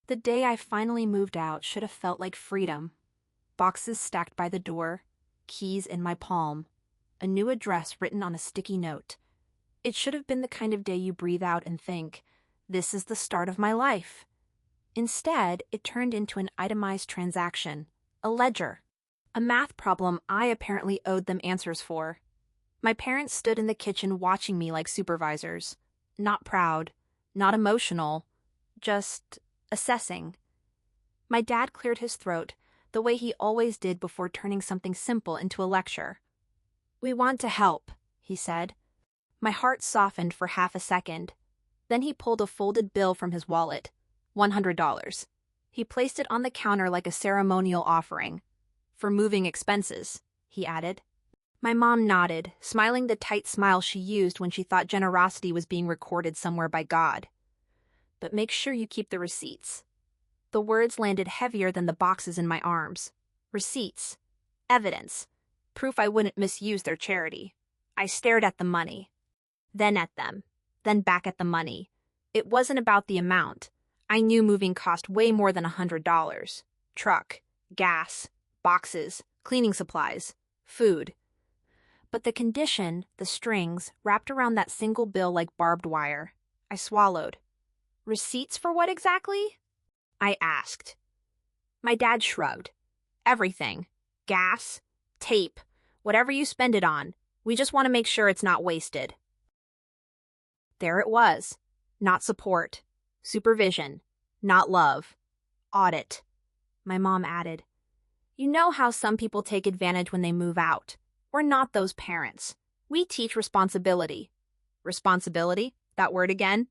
The day I finally moved out should have felt like freedom. Boxes stacked by the door, keys in my palm, a new address written on a sticky note. It should have been the kind of day you breathe out and think, this is the start of my life. Instead, it turned into an itemized transaction, a ledger, a math problem I apparently owed them answers for. My parents stood in the kitchen watching me like supervisors, not proud, not emotional, just assessing. My dad cleared his throat, the way he always did before turning something simple into a lecture. "We want to help," he said. My heart softened for half a second. Then he pulled a folded bill from his wallet. $100. He placed it on the counter like a ceremonial offering. "For moving expenses," he added. My mom nodded, smiling the tight smile she used when she thought generosity was being recorded somewhere by God. "But make sure you keep the receipts." The words landed heavier than the boxes in my arms. Receipts. Evidence. Proof I wouldn't misuse their charity. I stared at the money. Then at them. Then back at the money. It wasn't about the amount. I knew moving cost way more than $100. Truck, gas, boxes, cleaning supplies, food. But the condition, the strings, wrapped around that single bill like barbed wire. I swallowed. "Receipts for what exactly?" I asked. My dad shrugged. "Everything. Gas, tape, whatever you spend it on. We just want to make sure it's not wasted." There it was. Not support. Supervision. Not love. Audit. My mom added, "You know how some people take advantage when they move out. We're not those parents. We teach responsibility." Responsibility? That word again?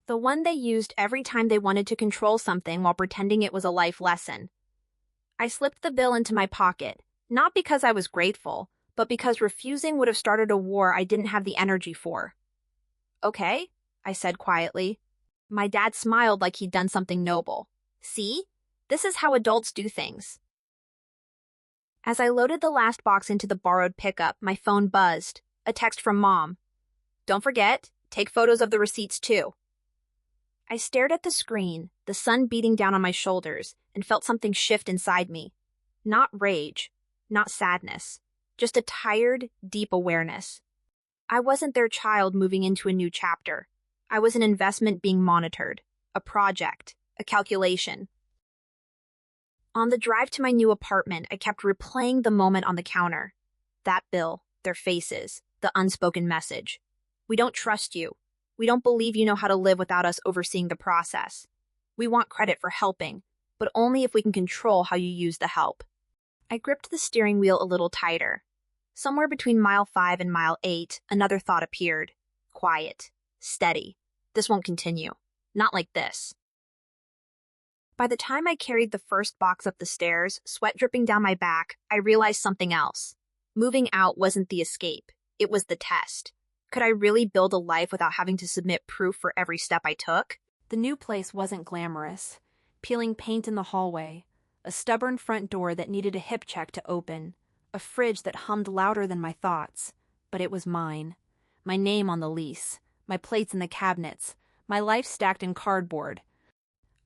The one they used every time they wanted to control something while pretending it was a life lesson. I slipped the bill into my pocket, not because I was grateful, but because refusing would have started a war I didn't have the energy for. "Okay," I said quietly. My dad smiled like he'd done something noble. "See? This is how adults do things." As I loaded the last box into the borrowed pickup, my phone buzzed. A text from Mom. "Don't forget, take photos of the receipts too." I stared at the screen, the sun beating down on my shoulders, and felt something shift inside me. Not rage, not sadness, just a tired, deep awareness. I wasn't their child moving into a new chapter. I was an investment being monitored, a project, a calculation. On the drive to my new apartment, I kept replaying the moment on the counter. That bill, their faces, the unspoken message. "We don't trust you. We don't believe you know how to live without us overseeing the process. We want credit for helping, but only if we can control how you use the help." I gripped the steering wheel a little tighter. Somewhere between mile 5 and mile 8, another thought appeared. Quiet. Steady. This won't continue. Not like this. By the time I carried the first box up the stairs, sweat dripping down my back, I realized something else. Moving out wasn't the escape. It was the test. Could I really build a life without having to submit proof for every step I took? The new place wasn't glamorous. Peeling paint in the hallway, a stubborn front door that needed a hip check to open, a fridge that hummed louder than my thoughts. But it was mine. My name on the lease, my plates in the cabinets, my life stacked in cardboard.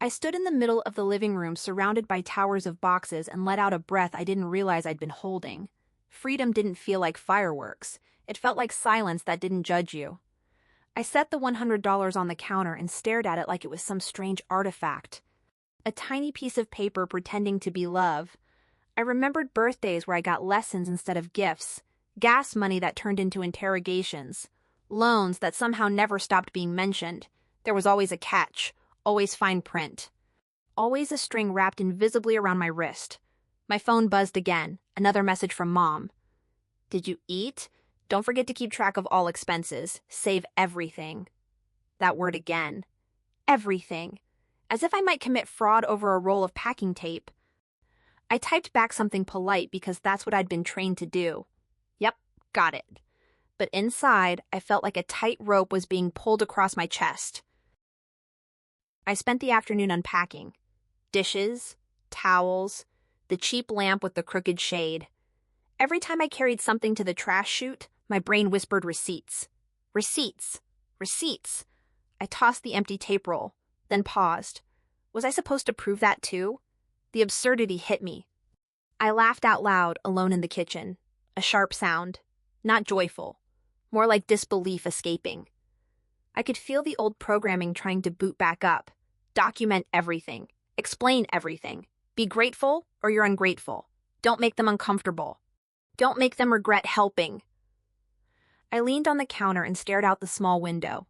I stood in the middle of the living room surrounded by towers of boxes and let out a breath I didn't realize I'd been holding. Freedom didn't feel like fireworks. It felt like silence that didn't judge you. I set the $100 on the counter and stared at it like it was some strange artifact. A tiny piece of paper pretending to be love. I remembered birthdays where I got lessons instead of gifts, gas money that turned into interrogations, loans that somehow never stopped being mentioned. There was always a catch, always fine print. Always a string wrapped invisibly around my wrist. My phone buzzed again, another message from Mom. "Did you eat? Don't forget to keep track of all expenses. Save everything." That word again. Everything. As if I might commit fraud over a roll of packing tape. I typed back something polite because that's what I'd been trained to do. Yep, got it. But inside, I felt like a tight rope was being pulled across my chest. I spent the afternoon unpacking. Dishes, towels, the cheap lamp with the crooked shade. Every time I carried something to the trash chute, my brain whispered receipts. Receipts. Receipts. I tossed the empty tape roll, then paused. Was I supposed to prove that too? The absurdity hit me. I laughed out loud, alone in the kitchen. A sharp sound. Not joyful. More like disbelief escaping. I could feel the old programming trying to boot back up. Document everything. Explain everything. Be grateful or you're ungrateful. Don't make them uncomfortable. Don't make them regret helping. I leaned on the counter and stared out the small window.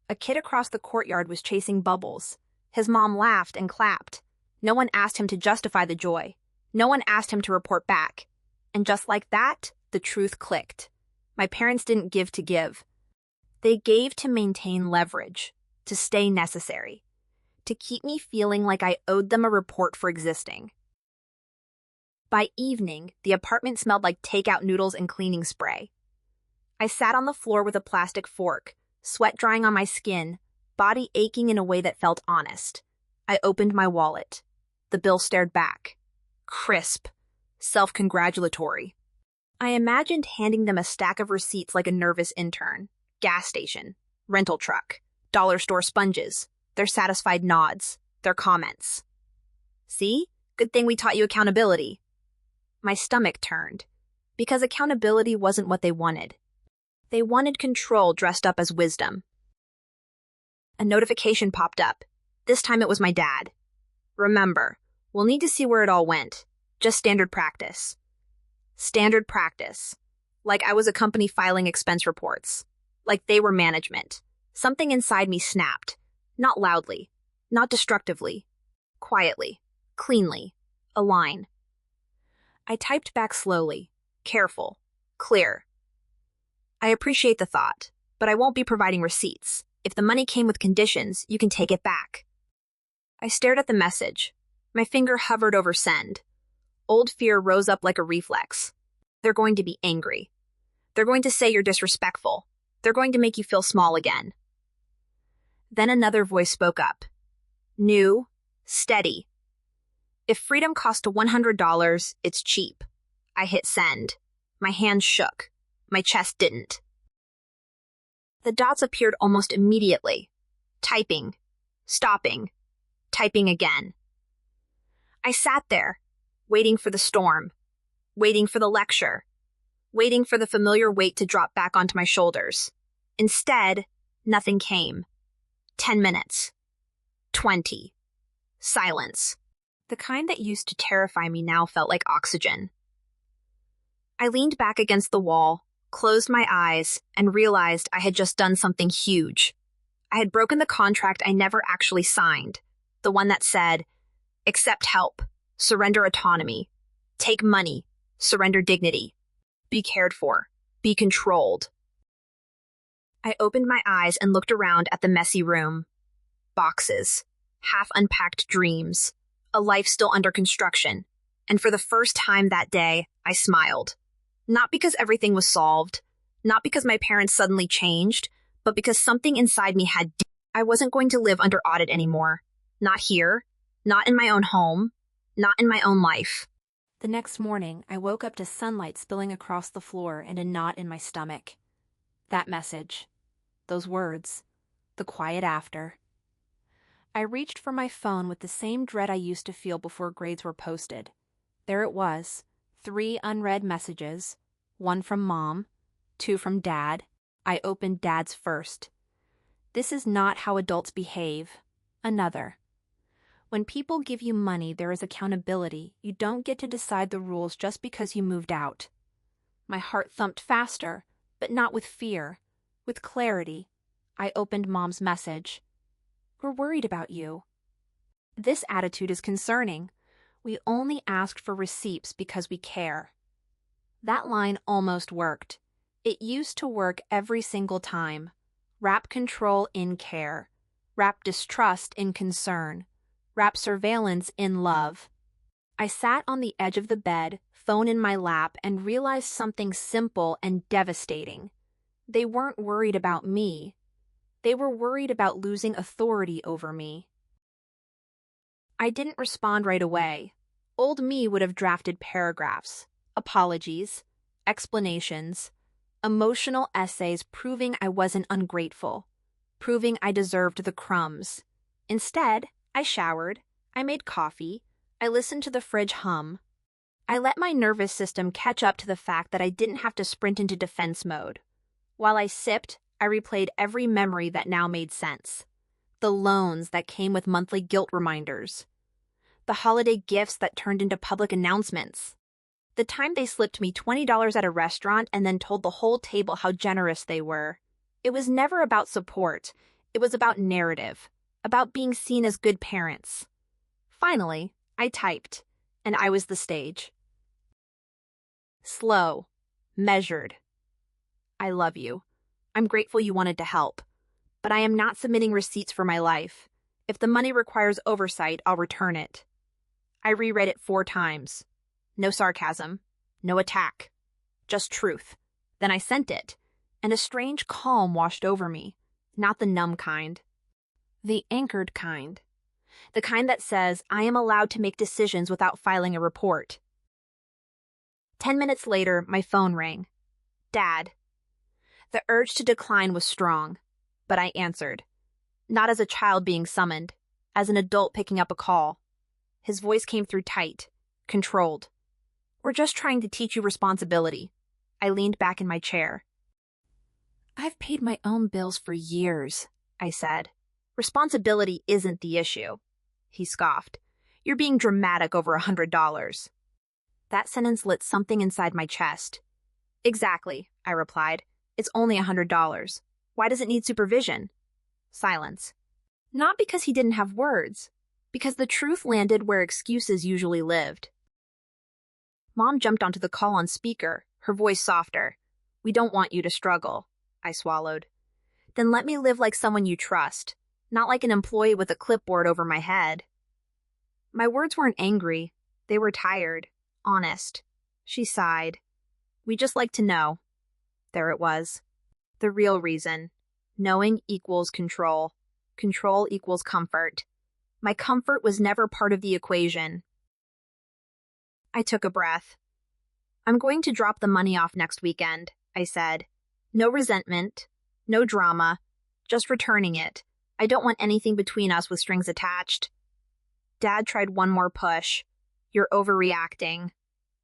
A kid across the courtyard was chasing bubbles. His mom laughed and clapped. No one asked him to justify the joy. No one asked him to report back. And just like that, the truth clicked. My parents didn't give to give. They gave to maintain leverage, to stay necessary, to keep me feeling like I owed them a report for existing. By evening, the apartment smelled like takeout noodles and cleaning spray. I sat on the floor with a plastic fork, sweat drying on my skin, body aching in a way that felt honest. I opened my wallet. The bill stared back. Crisp. Self-congratulatory. I imagined handing them a stack of receipts like a nervous intern. Gas station. Rental truck. Dollar store sponges. Their satisfied nods. Their comments. See? Good thing we taught you accountability. My stomach turned. Because accountability wasn't what they wanted. They wanted control dressed up as wisdom. A notification popped up. This time it was my dad. Remember, we'll need to see where it all went. Just standard practice. Standard practice. Like I was a company filing expense reports. Like they were management. Something inside me snapped. Not loudly. Not destructively. Quietly. Cleanly. A line. I typed back slowly. Careful. Clear. I appreciate the thought, but I won't be providing receipts. If the money came with conditions, you can take it back. I stared at the message. My finger hovered over send. Old fear rose up like a reflex. They're going to be angry. They're going to say you're disrespectful. They're going to make you feel small again. Then another voice spoke up. New, steady. If freedom cost $100, it's cheap. I hit send. My hands shook. My chest didn't. The dots appeared almost immediately. Typing. Stopping. Typing again. I sat there, waiting for the storm, waiting for the lecture, waiting for the familiar weight to drop back onto my shoulders. Instead, nothing came. 10 minutes. 20. Silence. The kind that used to terrify me now felt like oxygen. I leaned back against the wall, closed my eyes, and realized I had just done something huge. I had broken the contract I never actually signed, the one that said, accept help, surrender autonomy, take money, surrender dignity, be cared for, be controlled. I opened my eyes and looked around at the messy room. Boxes, half-unpacked dreams, a life still under construction, and for the first time that day, I smiled. Not because everything was solved, not because my parents suddenly changed, but because something inside me had. I wasn't going to live under audit anymore. Not here, not in my own home, not in my own life. The next morning, I woke up to sunlight spilling across the floor and a knot in my stomach. That message, those words, the quiet after. I reached for my phone with the same dread I used to feel before grades were posted. There it was. 3 unread messages, 1 from Mom, 2 from Dad. I opened Dad's first. This is not how adults behave. Another. When people give you money, there is accountability. You don't get to decide the rules just because you moved out. My heart thumped faster, but not with fear, with clarity. I opened Mom's message. We're worried about you. This attitude is concerning. We only asked for receipts because we care. That line almost worked. It used to work every single time. Wrap control in care. Wrap distrust in concern. Wrap surveillance in love. I sat on the edge of the bed, phone in my lap, and realized something simple and devastating. They weren't worried about me. They were worried about losing authority over me. I didn't respond right away. Old me would have drafted paragraphs, apologies, explanations, emotional essays proving I wasn't ungrateful, proving I deserved the crumbs. Instead, I showered, I made coffee. I listened to the fridge hum. I let my nervous system catch up to the fact that I didn't have to sprint into defense mode. While I sipped, I replayed every memory that now made sense. The loans that came with monthly guilt reminders. The holiday gifts that turned into public announcements. The time they slipped me $20 at a restaurant and then told the whole table how generous they were. It was never about support. It was about narrative, about being seen as good parents. Finally, I typed, and I was the stage. Slow, measured. I love you. I'm grateful you wanted to help. But I am not submitting receipts for my life. If the money requires oversight, I'll return it. I reread it 4 times. No sarcasm, no attack, just truth. Then I sent it, and a strange calm washed over me. Not the numb kind. The anchored kind. The kind that says I am allowed to make decisions without filing a report. 10 minutes later, my phone rang. Dad. The urge to decline was strong, but I answered. Not as a child being summoned, as an adult picking up a call. His voice came through tight, controlled. We're just trying to teach you responsibility. I leaned back in my chair. I've paid my own bills for years, I said. Responsibility isn't the issue. He scoffed. You're being dramatic over $100. That sentence lit something inside my chest. Exactly, I replied. It's only $100. Why does it need supervision? Silence. Not because he didn't have words, because the truth landed where excuses usually lived. Mom jumped onto the call on speaker, her voice softer. We don't want you to struggle, I swallowed. Then let me live like someone you trust, not like an employee with a clipboard over my head. My words weren't angry. They were tired, honest. She sighed. We just like to know. There it was. The real reason. Knowing equals control. Control equals comfort. My comfort was never part of the equation. I took a breath. I'm going to drop the money off next weekend, I said. No resentment, no drama, just returning it. I don't want anything between us with strings attached. Dad tried one more push. You're overreacting.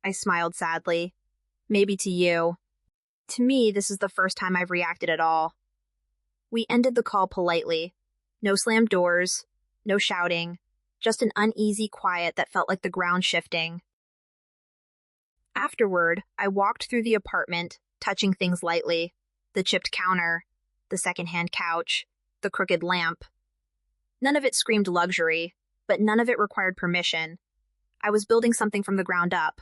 I smiled sadly. Maybe to you. To me, this is the first time I've reacted at all. We ended the call politely. No slammed doors, no shouting, just an uneasy quiet that felt like the ground shifting. Afterward, I walked through the apartment, touching things lightly. The chipped counter, the secondhand couch, the crooked lamp. None of it screamed luxury, but none of it required permission. I was building something from the ground up.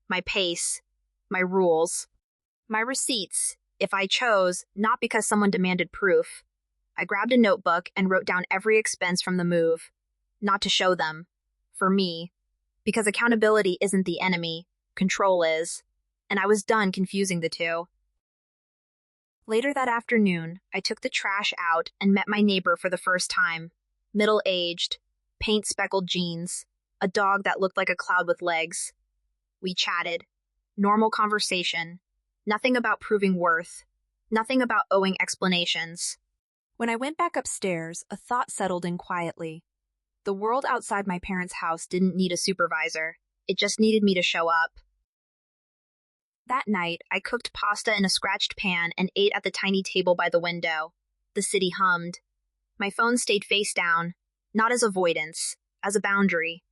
My pace, my rules, my receipts, if I chose, not because someone demanded proof. I grabbed a notebook and wrote down every expense from the move. Not to show them. For me. Because accountability isn't the enemy. Control is. And I was done confusing the two. Later that afternoon, I took the trash out and met my neighbor for the first time. Middle-aged, paint-speckled jeans, a dog that looked like a cloud with legs. We chatted. Normal conversation. Nothing about proving worth. Nothing about owing explanations. When I went back upstairs, a thought settled in quietly. The world outside my parents' house didn't need a supervisor. It just needed me to show up. That night, I cooked pasta in a scratched pan and ate at the tiny table by the window. The city hummed. My phone stayed face down, not as avoidance, as a boundary.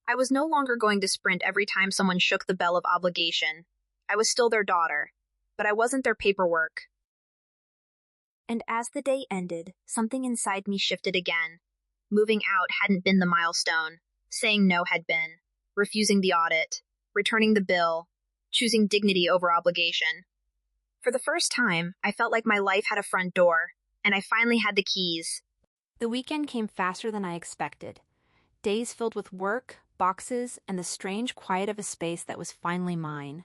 I was no longer going to sprint every time someone shook the bell of obligation. I was still their daughter, but I wasn't their paperwork. And as the day ended, something inside me shifted again. Moving out hadn't been the milestone. Saying no had been. Refusing the audit. Returning the bill. Choosing dignity over obligation. For the first time, I felt like my life had a front door, and I finally had the keys. The weekend came faster than I expected. Days filled with work, boxes, and the strange quiet of a space that was finally mine.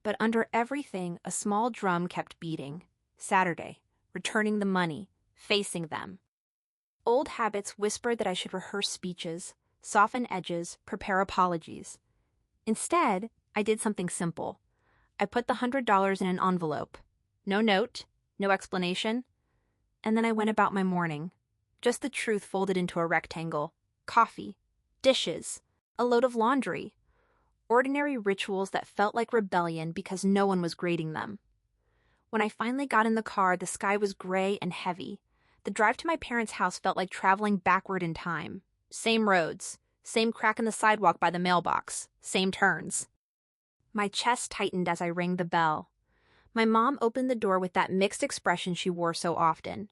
But under everything, a small drum kept beating. Saturday. Returning the money. Facing them. Old habits whispered that I should rehearse speeches, soften edges, prepare apologies. Instead, I did something simple. I put the $100 in an envelope. No note, no explanation. And then I went about my morning. Just the truth folded into a rectangle. Coffee, dishes, a load of laundry. Ordinary rituals that felt like rebellion because no one was grading them. When I finally got in the car, the sky was gray and heavy. The drive to my parents' house felt like traveling backward in time. Same roads, same crack in the sidewalk by the mailbox, same turns. My chest tightened as I rang the bell. My mom opened the door with that mixed expression she wore so often.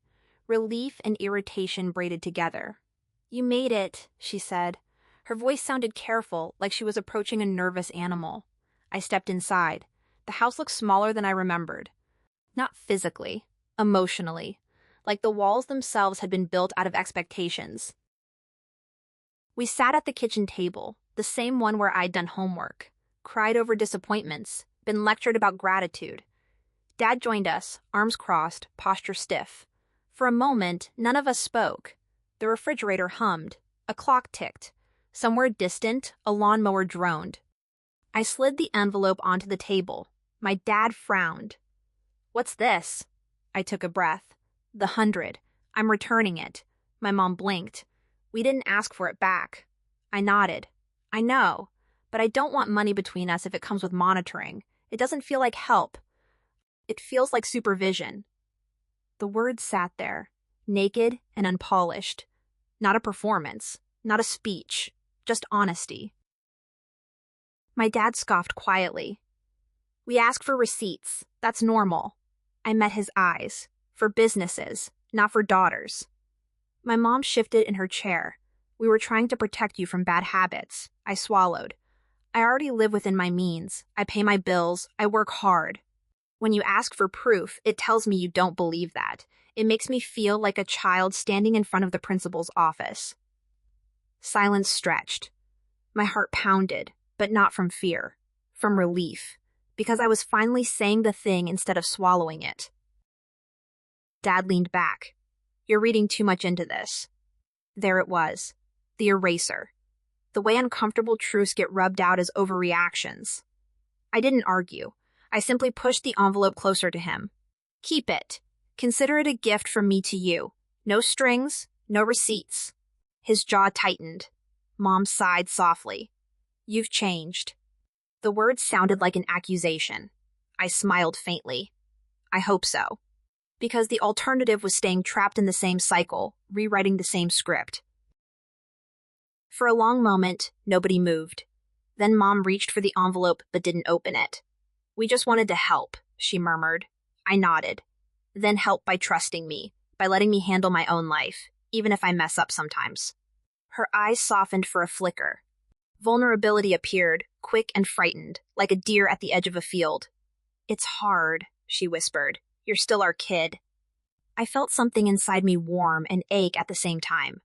Relief and irritation braided together. "You made it," she said. Her voice sounded careful, like she was approaching a nervous animal. I stepped inside. The house looked smaller than I remembered. Not physically, emotionally, like the walls themselves had been built out of expectations. We sat at the kitchen table, the same one where I'd done homework, cried over disappointments, been lectured about gratitude. Dad joined us, arms crossed, posture stiff. For a moment, none of us spoke. The refrigerator hummed. A clock ticked. Somewhere distant, a lawnmower droned. I slid the envelope onto the table. My dad frowned. "What's this?" I took a breath. "The 100. I'm returning it." My mom blinked. "We didn't ask for it back." I nodded. "I know, but I don't want money between us if it comes with monitoring. It doesn't feel like help. It feels like supervision." The words sat there, naked and unpolished. Not a performance, not a speech, just honesty. My dad scoffed quietly. "We ask for receipts. That's normal." I met his eyes. "For businesses, not for daughters." My mom shifted in her chair. "We were trying to protect you from bad habits." I swallowed. "I already live within my means. I pay my bills. I work hard." When you ask for proof, it tells me you don't believe that. It makes me feel like a child standing in front of the principal's office. Silence stretched. My heart pounded, but not from fear, from relief, because I was finally saying the thing instead of swallowing it. Dad leaned back. "You're reading too much into this." There it was, the eraser. The way uncomfortable truths get rubbed out as overreactions. I didn't argue. I simply pushed the envelope closer to him. "Keep it. Consider it a gift from me to you. No strings, no receipts." His jaw tightened. Mom sighed softly. "You've changed." The words sounded like an accusation. I smiled faintly. I hope so. Because the alternative was staying trapped in the same cycle, rewriting the same script. For a long moment, nobody moved. Then Mom reached for the envelope but didn't open it. "We just wanted to help," she murmured. I nodded. Then help by trusting me, by letting me handle my own life, even if I mess up sometimes. Her eyes softened for a flicker. Vulnerability appeared, quick and frightened, like a deer at the edge of a field. "It's hard," she whispered. "You're still our kid." I felt something inside me warm and ache at the same time.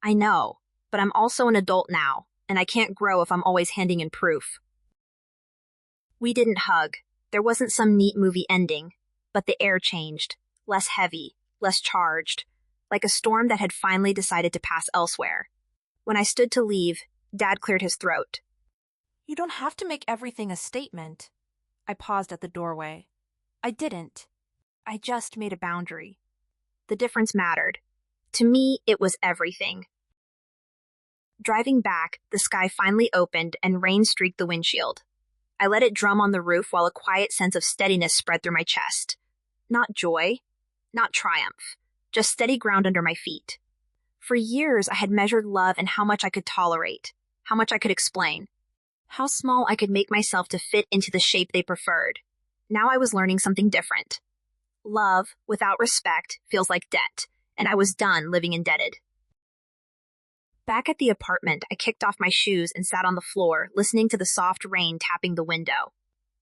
I know, but I'm also an adult now, and I can't grow if I'm always handing in proof. We didn't hug. There wasn't some neat movie ending, but the air changed, less heavy, less charged, like a storm that had finally decided to pass elsewhere. When I stood to leave, Dad cleared his throat. "You don't have to make everything a statement." I paused at the doorway. I didn't. I just made a boundary. The difference mattered. To me, it was everything. Driving back, the sky finally opened and rain streaked the windshield. I let it drum on the roof while a quiet sense of steadiness spread through my chest. Not joy, not triumph, just steady ground under my feet. For years, I had measured love and how much I could tolerate, how much I could explain, how small I could make myself to fit into the shape they preferred. Now I was learning something different. Love, without respect, feels like debt, and I was done living indebted. Back at the apartment, I kicked off my shoes and sat on the floor, listening to the soft rain tapping the window.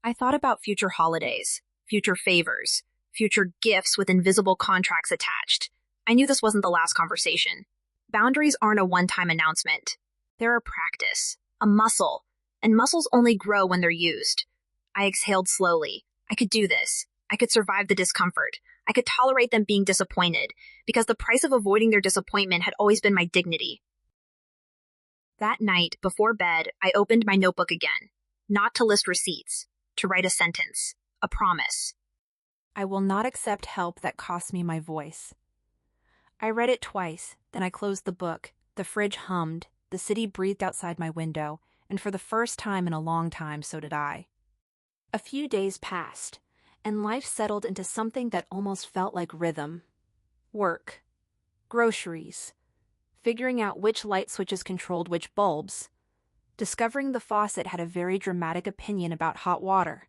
I thought about future holidays, future favors, future gifts with invisible contracts attached. I knew this wasn't the last conversation. Boundaries aren't a one-time announcement. They're a practice, a muscle, and muscles only grow when they're used. I exhaled slowly. I could do this. I could survive the discomfort. I could tolerate them being disappointed, because the price of avoiding their disappointment had always been my dignity. That night, before bed, I opened my notebook again, not to list receipts, to write a sentence, a promise. I will not accept help that costs me my voice. I read it twice, then I closed the book. The fridge hummed. The city breathed outside my window, and for the first time in a long time, so did I. A few days passed, and life settled into something that almost felt like rhythm. Work, groceries, figuring out which light switches controlled which bulbs, discovering the faucet had a very dramatic opinion about hot water.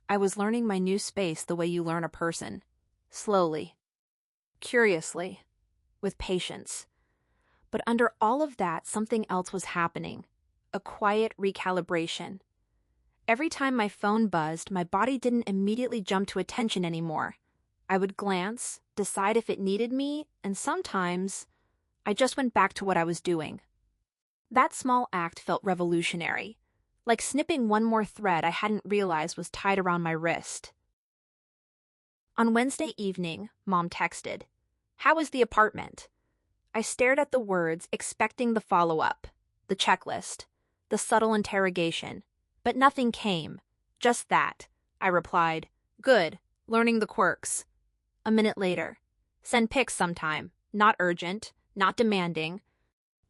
I was learning my new space the way you learn a person. Slowly. Curiously. With patience. But under all of that, something else was happening. A quiet recalibration. Every time my phone buzzed, my body didn't immediately jump to attention anymore. I would glance, decide if it needed me, and sometimes I just went back to what I was doing. That small act felt revolutionary, like snipping one more thread I hadn't realized was tied around my wrist. On Wednesday evening, Mom texted, "How is the apartment?" I stared at the words, expecting the follow-up, the checklist, the subtle interrogation, but nothing came. Just that. I replied, "Good, learning the quirks." A minute later, "Send pics sometime. Not urgent, not demanding,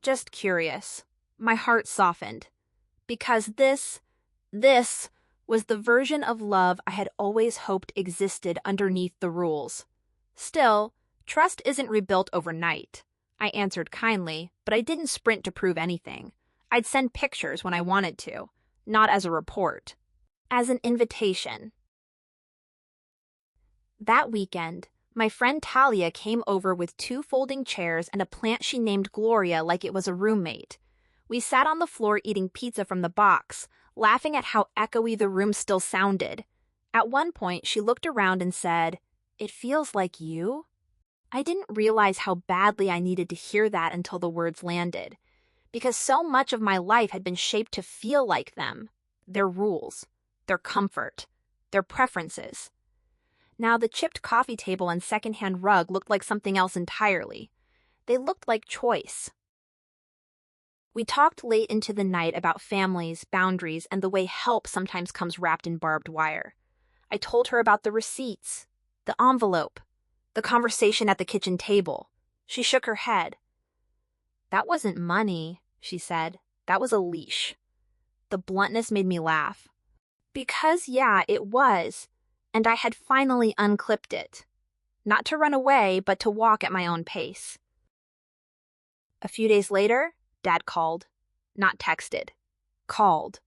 just curious." My heart softened. Because this was the version of love I had always hoped existed underneath the rules. Still, trust isn't rebuilt overnight. I answered kindly, but I didn't sprint to prove anything. I'd send pictures when I wanted to, not as a report, as an invitation. That weekend, my friend Talia came over with 2 folding chairs and a plant she named Gloria like it was a roommate. We sat on the floor eating pizza from the box, laughing at how echoey the room still sounded. At one point, she looked around and said, "It feels like you?" I didn't realize how badly I needed to hear that until the words landed, because so much of my life had been shaped to feel like them, their rules, their comfort, their preferences. Now the chipped coffee table and secondhand rug looked like something else entirely. They looked like choice. We talked late into the night about families, boundaries, and the way help sometimes comes wrapped in barbed wire. I told her about the receipts, the envelope, the conversation at the kitchen table. She shook her head. "That wasn't money," she said. "That was a leash." The bluntness made me laugh. Because, yeah, it was, and I had finally unclipped it. Not to run away, but to walk at my own pace. A few days later, Dad called. Not texted. Called.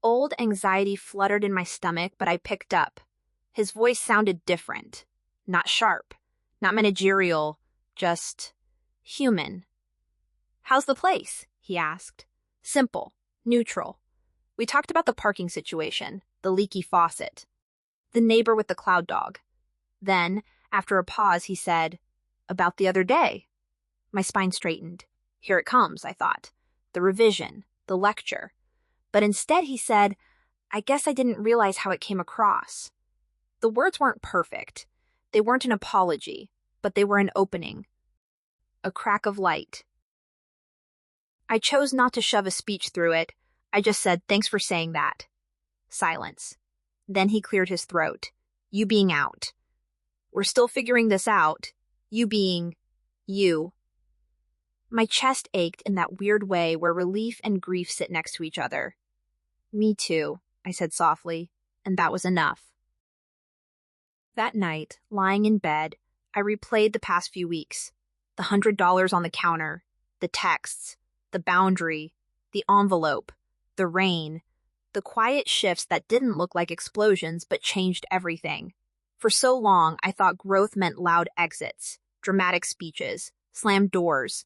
Old anxiety fluttered in my stomach, but I picked up. His voice sounded different. Not sharp. Not managerial. Just human. "How's the place?" he asked. Simple. Neutral. We talked about the parking situation, the leaky faucet, the neighbor with the cloud dog. Then, after a pause, he said, "About the other day." My spine straightened. Here it comes, I thought. The revision, the lecture. But instead he said, "I guess I didn't realize how it came across." The words weren't perfect. They weren't an apology, but they were an opening. A crack of light. I chose not to shove a speech through it. I just said, "Thanks for saying that." Silence. Then he cleared his throat. "You being out. We're still figuring this out. You being you." My chest ached in that weird way where relief and grief sit next to each other. "Me too," I said softly, and that was enough. That night, lying in bed, I replayed the past few weeks. The $100 on the counter, the texts, the boundary, the envelope, the rain, the quiet shifts that didn't look like explosions but changed everything. For so long, I thought growth meant loud exits, dramatic speeches, slammed doors.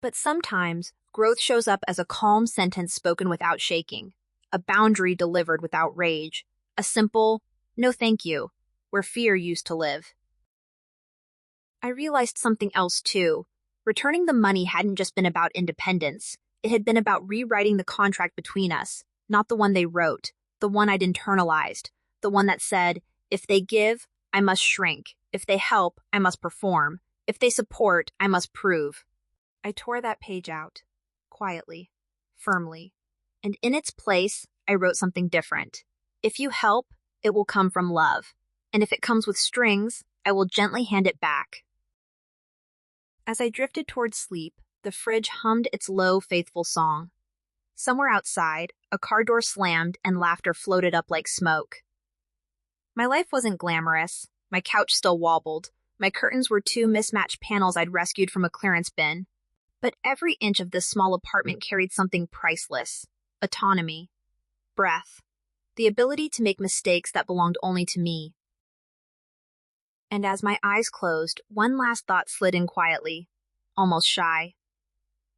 But sometimes, growth shows up as a calm sentence spoken without shaking, a boundary delivered without rage, a simple, "No thank you," where fear used to live. I realized something else too. Returning the money hadn't just been about independence. It had been about rewriting the contract between us, not the one they wrote, the one I'd internalized, the one that said, if they give, I must shrink. If they help, I must perform. If they support, I must prove. I tore that page out, quietly, firmly, and in its place, I wrote something different. If you help, it will come from love, and if it comes with strings, I will gently hand it back. As I drifted towards sleep, The fridge hummed its low, faithful song. Somewhere outside, a car door slammed and laughter floated up like smoke. My life wasn't glamorous. My couch still wobbled. My curtains were two mismatched panels I'd rescued from a clearance bin. But every inch of this small apartment carried something priceless: autonomy, breath, the ability to make mistakes that belonged only to me. And as my eyes closed, one last thought slid in quietly, almost shy.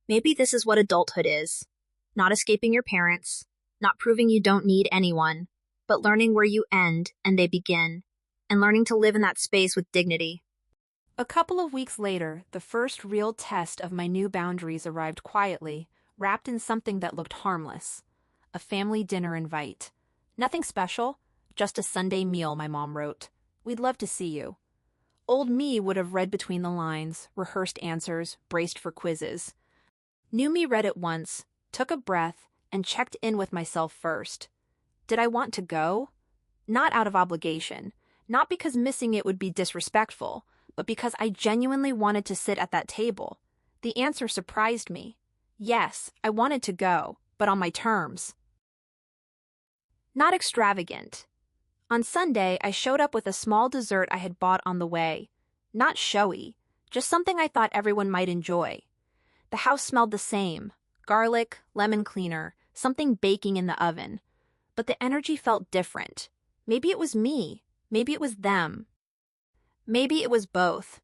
Maybe this is what adulthood is. Not escaping your parents, not proving you don't need anyone, but learning where you end and they begin, and learning to live in that space with dignity. A couple of weeks later, the first real test of my new boundaries arrived quietly, wrapped in something that looked harmless. A family dinner invite. Nothing special, just a Sunday meal, my mom wrote. We'd love to see you. Old me would have read between the lines, rehearsed answers, braced for quizzes. New me read it once, took a breath, and checked in with myself first. Did I want to go? Not out of obligation, not because missing it would be disrespectful, but because I genuinely wanted to sit at that table. The answer surprised me. Yes, I wanted to go, but on my terms. Not extravagant. On Sunday, I showed up with a small dessert I had bought on the way. Not showy, just something I thought everyone might enjoy. The house smelled the same: garlic, lemon cleaner, something baking in the oven. But the energy felt different. Maybe it was me. Maybe it was them. Maybe it was both.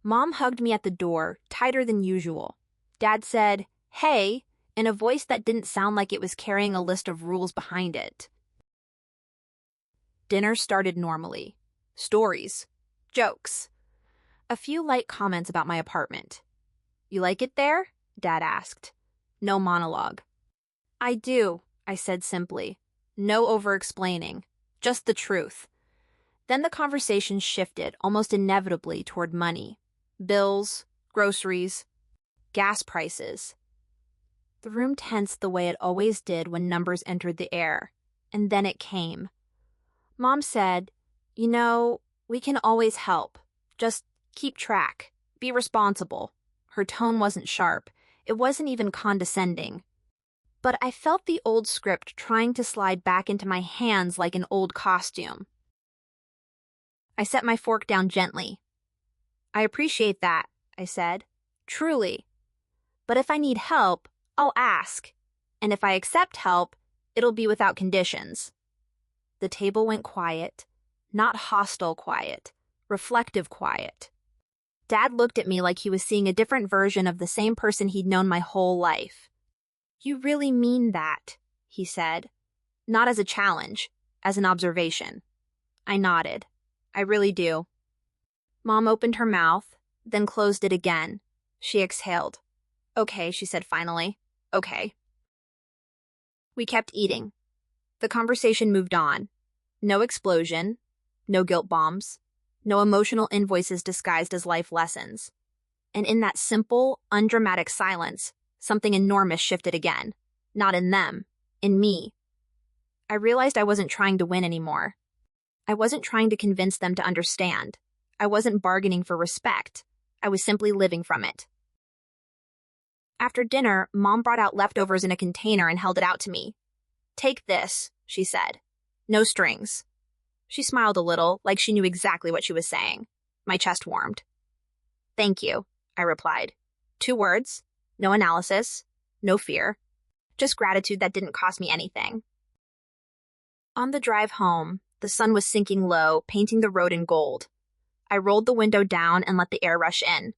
Mom hugged me at the door, tighter than usual. Dad said, "Hey," in a voice that didn't sound like it was carrying a list of rules behind it. Dinner started normally. Stories. Jokes. A few light comments about my apartment. "You like it there?" Dad asked. No monologue. "I do," I said simply. No over-explaining. Just the truth. Then the conversation shifted, almost inevitably, toward money. Bills, groceries, gas prices. The room tensed the way it always did when numbers entered the air. And then it came. Mom said, "You know, we can always help. Just keep track. Be responsible." Her tone wasn't sharp. It wasn't even condescending. But I felt the old script trying to slide back into my hands like an old costume. I set my fork down gently. "I appreciate that," I said. "Truly. But if I need help, I'll ask. And if I accept help, it'll be without conditions." The table went quiet. Not hostile quiet. Reflective quiet. Dad looked at me like he was seeing a different version of the same person he'd known my whole life. "You really mean that," he said. Not as a challenge, as an observation. I nodded. "I really do." Mom opened her mouth, then closed it again. She exhaled. "Okay," she said finally. "Okay." We kept eating. The conversation moved on. No explosion, no guilt bombs, no emotional invoices disguised as life lessons. And in that simple, undramatic silence, something enormous shifted again. Not in them, in me. I realized I wasn't trying to win anymore. I wasn't trying to convince them to understand. I wasn't bargaining for respect. I was simply living from it. After dinner, Mom brought out leftovers in a container and held it out to me. "Take this," she said. "No strings." She smiled a little, like she knew exactly what she was saying. My chest warmed. "Thank you," I replied. 2 words, no analysis, no fear. Just gratitude that didn't cost me anything. On the drive home, the sun was sinking low, painting the road in gold. I rolled the window down and let the air rush in.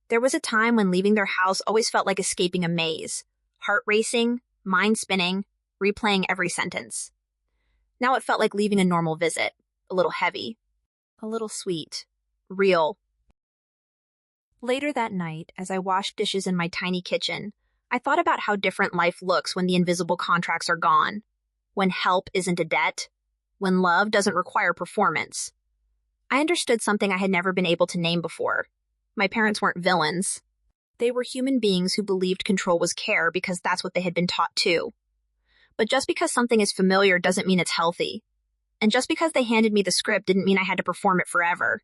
There was a time when leaving their house always felt like escaping a maze. Heart racing, mind spinning, replaying every sentence. Now it felt like leaving a normal visit. A little heavy. A little sweet. Real. Later that night, as I washed dishes in my tiny kitchen, I thought about how different life looks when the invisible contracts are gone. When help isn't a debt. When love doesn't require performance. I understood something I had never been able to name before. My parents weren't villains. They were human beings who believed control was care because that's what they had been taught too. But just because something is familiar doesn't mean it's healthy. And just because they handed me the script didn't mean I had to perform it forever.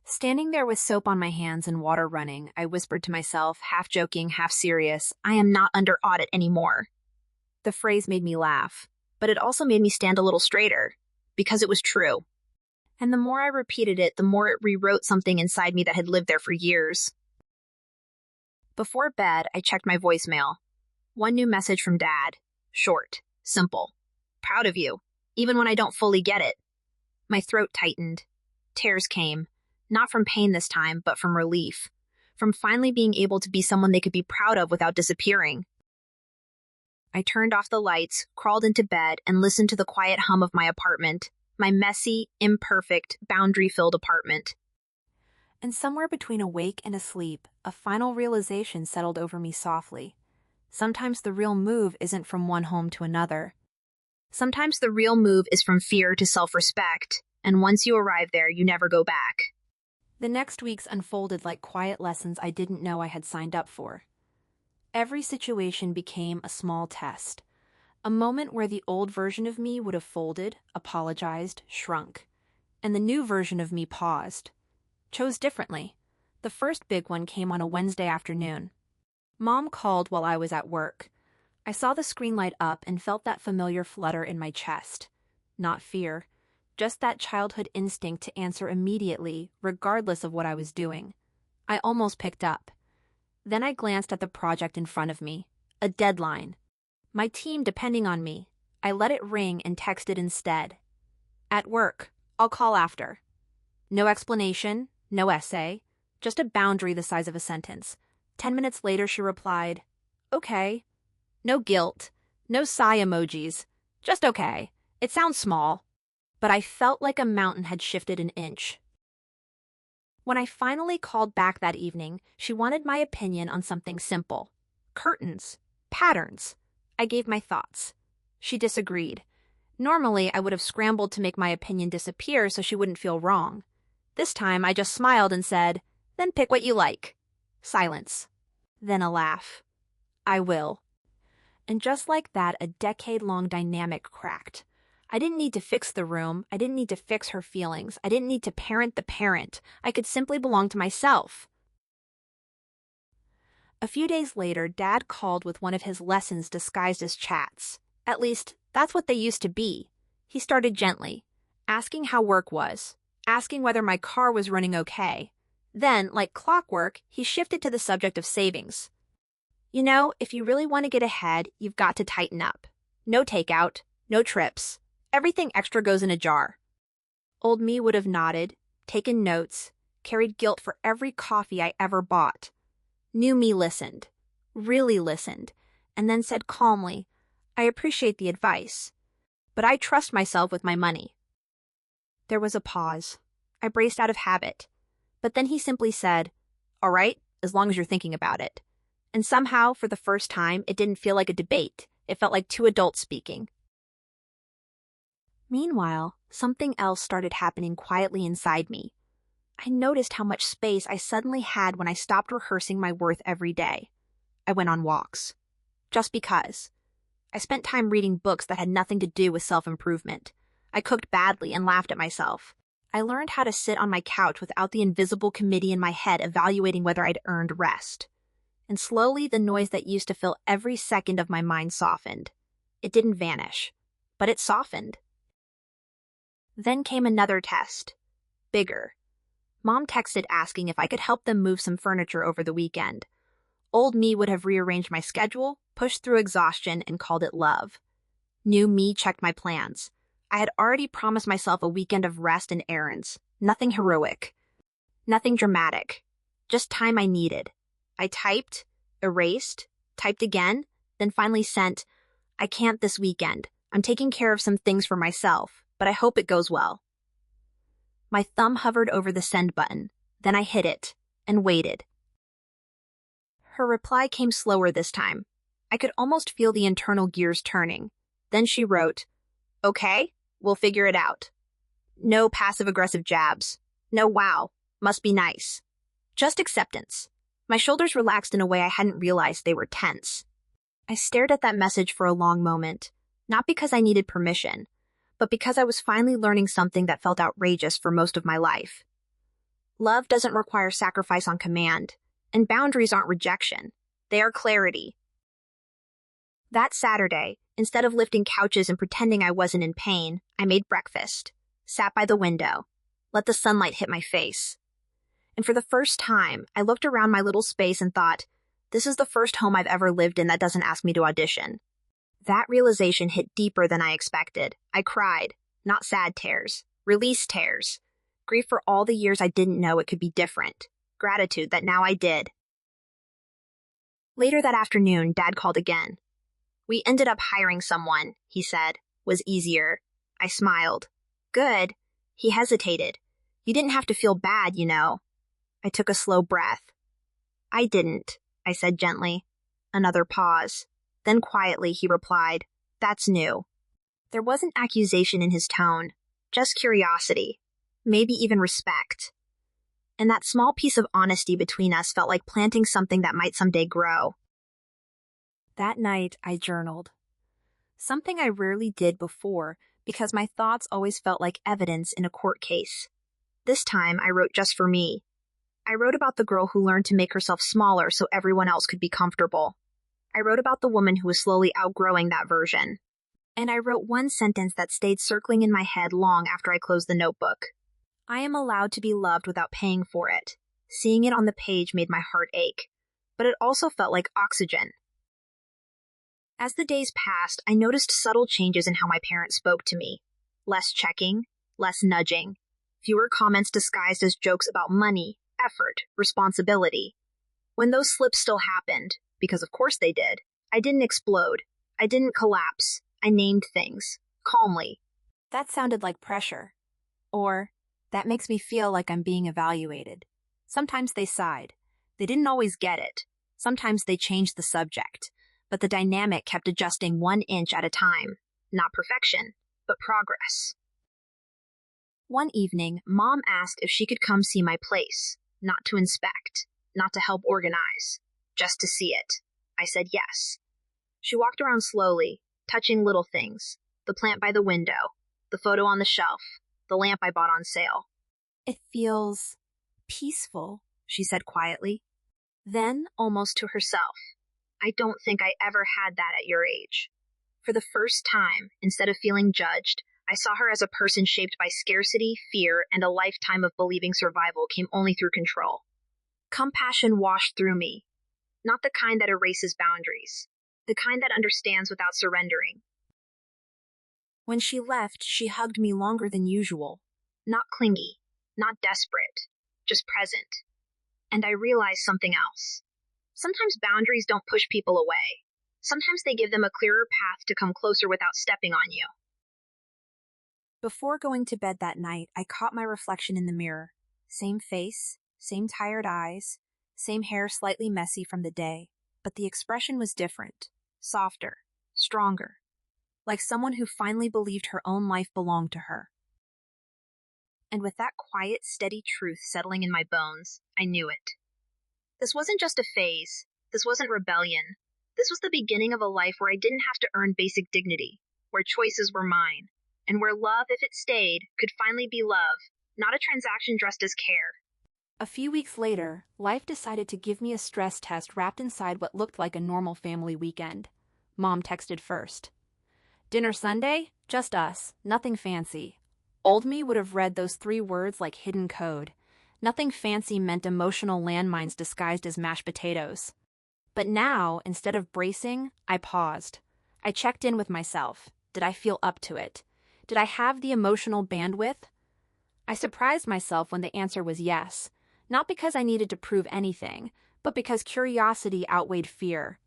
Standing there with soap on my hands and water running, I whispered to myself, half joking, half serious, "I am not under audit anymore." The phrase made me laugh, but it also made me stand a little straighter, because it was true. And the more I repeated it, the more it rewrote something inside me that had lived there for years. Before bed, I checked my voicemail. One new message from Dad. Short, simple. "Proud of you, even when I don't fully get it." My throat tightened. Tears came. Not from pain this time, but from relief. From finally being able to be someone they could be proud of without disappearing. I turned off the lights, crawled into bed, and listened to the quiet hum of my apartment. My messy, imperfect, boundary-filled apartment. And somewhere between awake and asleep, a final realization settled over me softly. Sometimes the real move isn't from one home to another. Sometimes the real move is from fear to self-respect, and once you arrive there, you never go back. The next weeks unfolded like quiet lessons I didn't know I had signed up for. Every situation became a small test, a moment where the old version of me would have folded, apologized, shrunk, and the new version of me paused, chose differently. The first big one came on a Wednesday afternoon. Mom called while I was at work. I saw the screen light up and felt that familiar flutter in my chest. Not fear, just that childhood instinct to answer immediately, regardless of what I was doing. I almost picked up. Then I glanced at the project in front of me. A deadline. My team depending on me. I let it ring and texted instead. "At work. I'll call after." No explanation, no essay, just a boundary the size of a sentence. 10 minutes later, she replied, "Okay." No guilt, no sigh emojis, just okay. It sounds small, but I felt like a mountain had shifted an inch. When I finally called back that evening, she wanted my opinion on something simple. Curtains. Patterns. I gave my thoughts. She disagreed. Normally, I would have scrambled to make my opinion disappear so she wouldn't feel wrong. This time, I just smiled and said, "Then pick what you like." Silence. Then a laugh. "I will." And just like that, a decade-long dynamic cracked. I didn't need to fix the room. I didn't need to fix her feelings. I didn't need to parent the parent. I could simply belong to myself. A few days later, Dad called with one of his lessons disguised as chats. At least, that's what they used to be. He started gently, asking how work was, asking whether my car was running okay. Then, like clockwork, he shifted to the subject of savings. "You know, if you really want to get ahead, you've got to tighten up. No takeout, no trips. Everything extra goes in a jar." Old me would have nodded, taken notes, carried guilt for every coffee I ever bought. New me listened, really listened, and then said calmly, "I appreciate the advice, but I trust myself with my money." There was a pause. I braced out of habit. But then he simply said, "All right, as long as you're thinking about it." And somehow, for the first time, it didn't feel like a debate. It felt like two adults speaking. Meanwhile, something else started happening quietly inside me. I noticed how much space I suddenly had when I stopped rehearsing my worth every day. I went on walks. Just because. I spent time reading books that had nothing to do with self-improvement. I cooked badly and laughed at myself. I learned how to sit on my couch without the invisible committee in my head evaluating whether I'd earned rest. And slowly, the noise that used to fill every second of my mind softened. It didn't vanish, but it softened. Then came another test. Bigger. Mom texted asking if I could help them move some furniture over the weekend. Old me would have rearranged my schedule, pushed through exhaustion, and called it love. New me checked my plans. I had already promised myself a weekend of rest and errands. Nothing heroic. Nothing dramatic. Just time I needed. I typed, erased, typed again, then finally sent, "I can't this weekend. I'm taking care of some things for myself, but I hope it goes well." My thumb hovered over the send button. Then I hit it and waited. Her reply came slower this time. I could almost feel the internal gears turning. Then she wrote, "Okay, we'll figure it out." No passive-aggressive jabs. No wow, must be nice. Just acceptance. My shoulders relaxed in a way I hadn't realized they were tense. I stared at that message for a long moment, not because I needed permission, but because I was finally learning something that felt outrageous for most of my life. Love doesn't require sacrifice on command, and boundaries aren't rejection. They are clarity. That Saturday, instead of lifting couches and pretending I wasn't in pain, I made breakfast, sat by the window, let the sunlight hit my face. And for the first time, I looked around my little space and thought, this is the first home I've ever lived in that doesn't ask me to audition. That realization hit deeper than I expected. I cried, not sad tears, release tears. Grief for all the years I didn't know it could be different. Gratitude that now I did. Later that afternoon, Dad called again. We ended up hiring someone, he said. Was easier. I smiled. Good. He hesitated. You didn't have to feel bad, you know. I took a slow breath. I didn't, I said gently. Another pause. Then quietly he replied, that's new. There wasn't accusation in his tone, just curiosity, maybe even respect. And that small piece of honesty between us felt like planting something that might someday grow. That night, I journaled. Something I rarely did before because my thoughts always felt like evidence in a court case. This time, I wrote just for me. I wrote about the girl who learned to make herself smaller so everyone else could be comfortable. I wrote about the woman who was slowly outgrowing that version. And I wrote one sentence that stayed circling in my head long after I closed the notebook. I am allowed to be loved without paying for it. Seeing it on the page made my heart ache, but it also felt like oxygen. As the days passed, I noticed subtle changes in how my parents spoke to me. Less checking, less nudging, fewer comments disguised as jokes about money, effort, responsibility. When those slips still happened, because of course they did, I didn't explode. I didn't collapse. I named things, calmly. That sounded like pressure. Or, that makes me feel like I'm being evaluated. Sometimes they sighed. They didn't always get it. Sometimes they changed the subject. But the dynamic kept adjusting 1 inch at a time. Not perfection, but progress. One evening, Mom asked if she could come see my place. Not to inspect, not to help organize, just to see it. I said yes. She walked around slowly, touching little things. The plant by the window, the photo on the shelf, the lamp I bought on sale. It feels peaceful, she said quietly. Then, almost to herself, I don't think I ever had that at your age. For the first time, instead of feeling judged, I saw her as a person shaped by scarcity, fear, and a lifetime of believing survival came only through control. Compassion washed through me. Not the kind that erases boundaries. The kind that understands without surrendering. When she left, she hugged me longer than usual. Not clingy, not desperate, just present. And I realized something else. Sometimes boundaries don't push people away. Sometimes they give them a clearer path to come closer without stepping on you. Before going to bed that night, I caught my reflection in the mirror. Same face, same tired eyes, same hair slightly messy from the day, but the expression was different, softer, stronger, like someone who finally believed her own life belonged to her. And with that quiet, steady truth settling in my bones, I knew it. This wasn't just a phase. This wasn't rebellion. This was the beginning of a life where I didn't have to earn basic dignity, where choices were mine, and where love, if it stayed, could finally be love, not a transaction dressed as care. A few weeks later, life decided to give me a stress test wrapped inside what looked like a normal family weekend. Mom texted first. Dinner Sunday? Just us. Nothing fancy. Old me would have read those 3 words like hidden code. Nothing fancy meant emotional landmines disguised as mashed potatoes. But now, instead of bracing, I paused. I checked in with myself. Did I feel up to it? Did I have the emotional bandwidth? I surprised myself when the answer was yes. Not because I needed to prove anything, but because curiosity outweighed fear.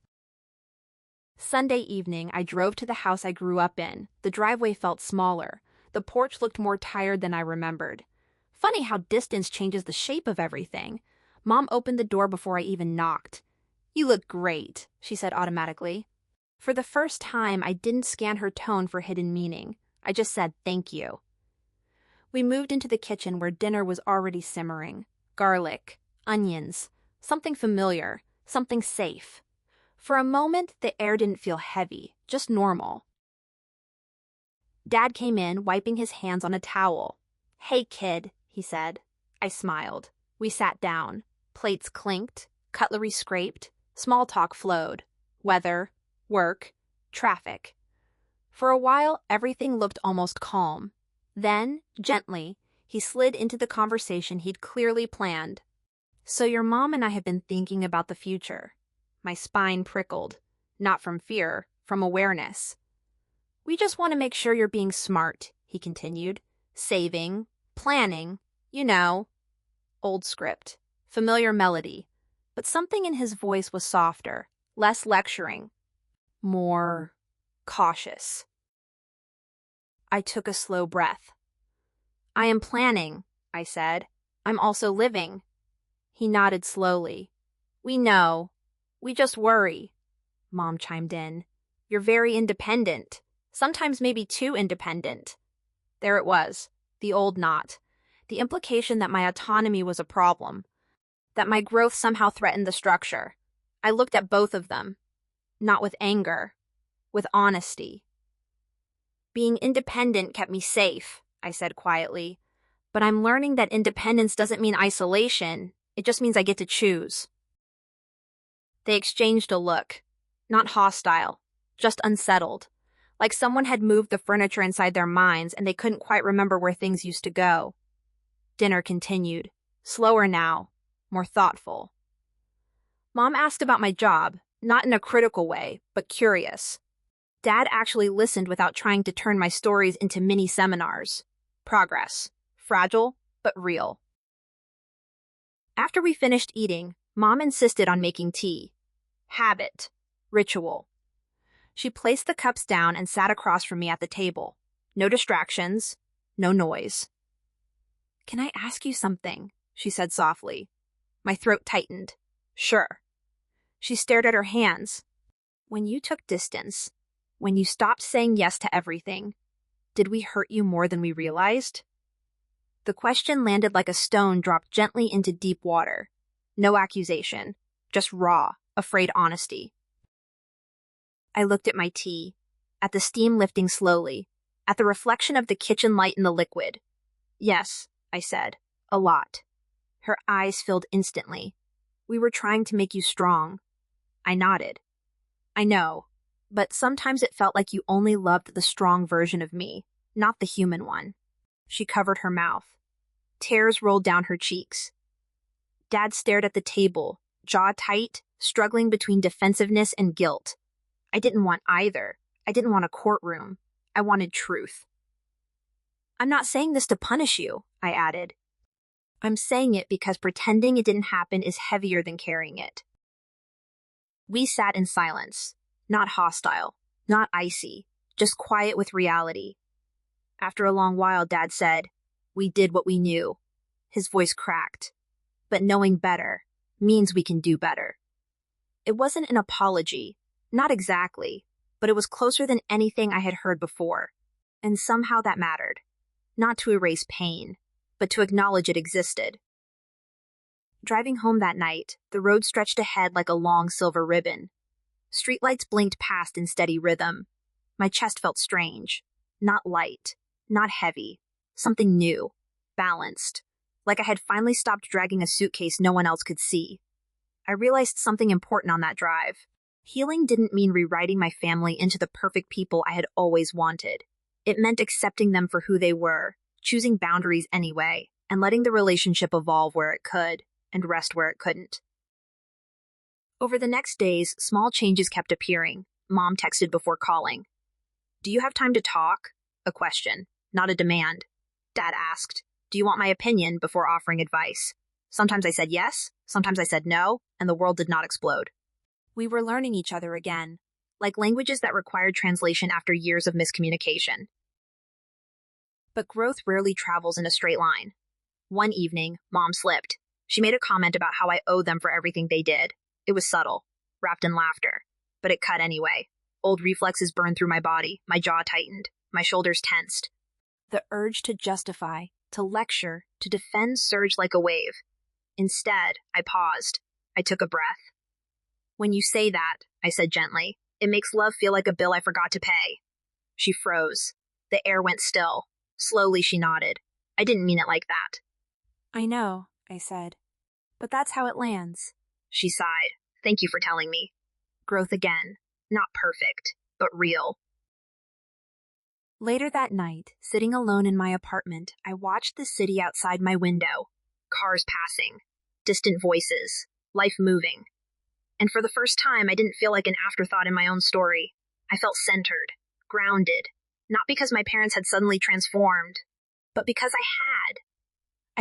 Sunday evening, I drove to the house I grew up in. The driveway felt smaller. The porch looked more tired than I remembered. Funny how distance changes the shape of everything. Mom opened the door before I even knocked. You look great, she said automatically. For the first time, I didn't scan her tone for hidden meaning. I just said thank you. We moved into the kitchen where dinner was already simmering. Garlic, onions, something familiar, something safe. For a moment, the air didn't feel heavy, just normal. Dad came in, wiping his hands on a towel. Hey, kid, he said. I smiled. We sat down. Plates clinked, cutlery scraped, small talk flowed. Weather, work, traffic. For a while, everything looked almost calm. Then, gently, he slid into the conversation he'd clearly planned. So your mom and I have been thinking about the future. My spine prickled. Not from fear, from awareness. We just want to make sure you're being smart, he continued. Saving, planning, you know. Old script, familiar melody. But something in his voice was softer, less lecturing, more cautious. I took a slow breath. I am planning, I said. I'm also living. He nodded slowly. We know. We just worry. Mom chimed in. You're very independent. Sometimes maybe too independent. There it was, the old knot. The implication that my autonomy was a problem. That my growth somehow threatened the structure. I looked at both of them. Not with anger. With honesty. Being independent kept me safe, I said quietly. But I'm learning that independence doesn't mean isolation. It just means I get to choose. They exchanged a look. Not hostile, just unsettled. Like someone had moved the furniture inside their minds and they couldn't quite remember where things used to go. Dinner continued. Slower now. More thoughtful. Mom asked about my job, not in a critical way, but curious. Dad actually listened without trying to turn my stories into mini seminars. Progress. Fragile, but real. After we finished eating, Mom insisted on making tea. Habit. Ritual. She placed the cups down and sat across from me at the table. No distractions, no noise. Can I ask you something? She said softly. My throat tightened. Sure. She stared at her hands. When you took distance, when you stopped saying yes to everything, did we hurt you more than we realized? The question landed like a stone dropped gently into deep water. No accusation, just raw, afraid honesty. I looked at my tea, at the steam lifting slowly, at the reflection of the kitchen light in the liquid. Yes, I said, a lot. Her eyes filled instantly. We were trying to make you strong. I nodded. I know, but sometimes it felt like you only loved the strong version of me, not the human one. She covered her mouth. Tears rolled down her cheeks. Dad stared at the table, jaw tight, struggling between defensiveness and guilt. I didn't want either. I didn't want a courtroom. I wanted truth. I'm not saying this to punish you, I added. I'm saying it because pretending it didn't happen is heavier than carrying it. We sat in silence, not hostile, not icy, just quiet with reality. After a long while, Dad said, we did what we knew. His voice cracked. But knowing better means we can do better. It wasn't an apology. Not exactly, but it was closer than anything I had heard before. And somehow that mattered. Not to erase pain, but to acknowledge it existed. Driving home that night, the road stretched ahead like a long silver ribbon. Streetlights blinked past in steady rhythm. My chest felt strange. Not light, not heavy. Something new, balanced. Like I had finally stopped dragging a suitcase no one else could see. I realized something important on that drive. Healing didn't mean rewriting my family into the perfect people I had always wanted. It meant accepting them for who they were, choosing boundaries anyway, and letting the relationship evolve where it could, and rest where it couldn't. Over the next days, small changes kept appearing. Mom texted before calling. Do you have time to talk? A question, not a demand. Dad asked, do you want my opinion before offering advice? Sometimes I said yes, sometimes I said no, and the world did not explode. We were learning each other again, like languages that required translation after years of miscommunication. But growth rarely travels in a straight line. One evening, Mom slipped. She made a comment about how I owed them for everything they did. It was subtle, wrapped in laughter, but it cut anyway. Old reflexes burned through my body, my jaw tightened, my shoulders tensed. The urge to justify, to lecture, to defend surged like a wave. Instead, I paused. I took a breath. When you say that, I said gently, it makes love feel like a bill I forgot to pay. She froze. The air went still. Slowly she nodded. I didn't mean it like that. I know, I said. But that's how it lands. She sighed. Thank you for telling me. Growth again. Not perfect, but real. Later that night, sitting alone in my apartment, I watched the city outside my window. Cars passing. Distant voices. Life moving. And for the first time, I didn't feel like an afterthought in my own story. I felt centered, grounded. Not because my parents had suddenly transformed, but because I had.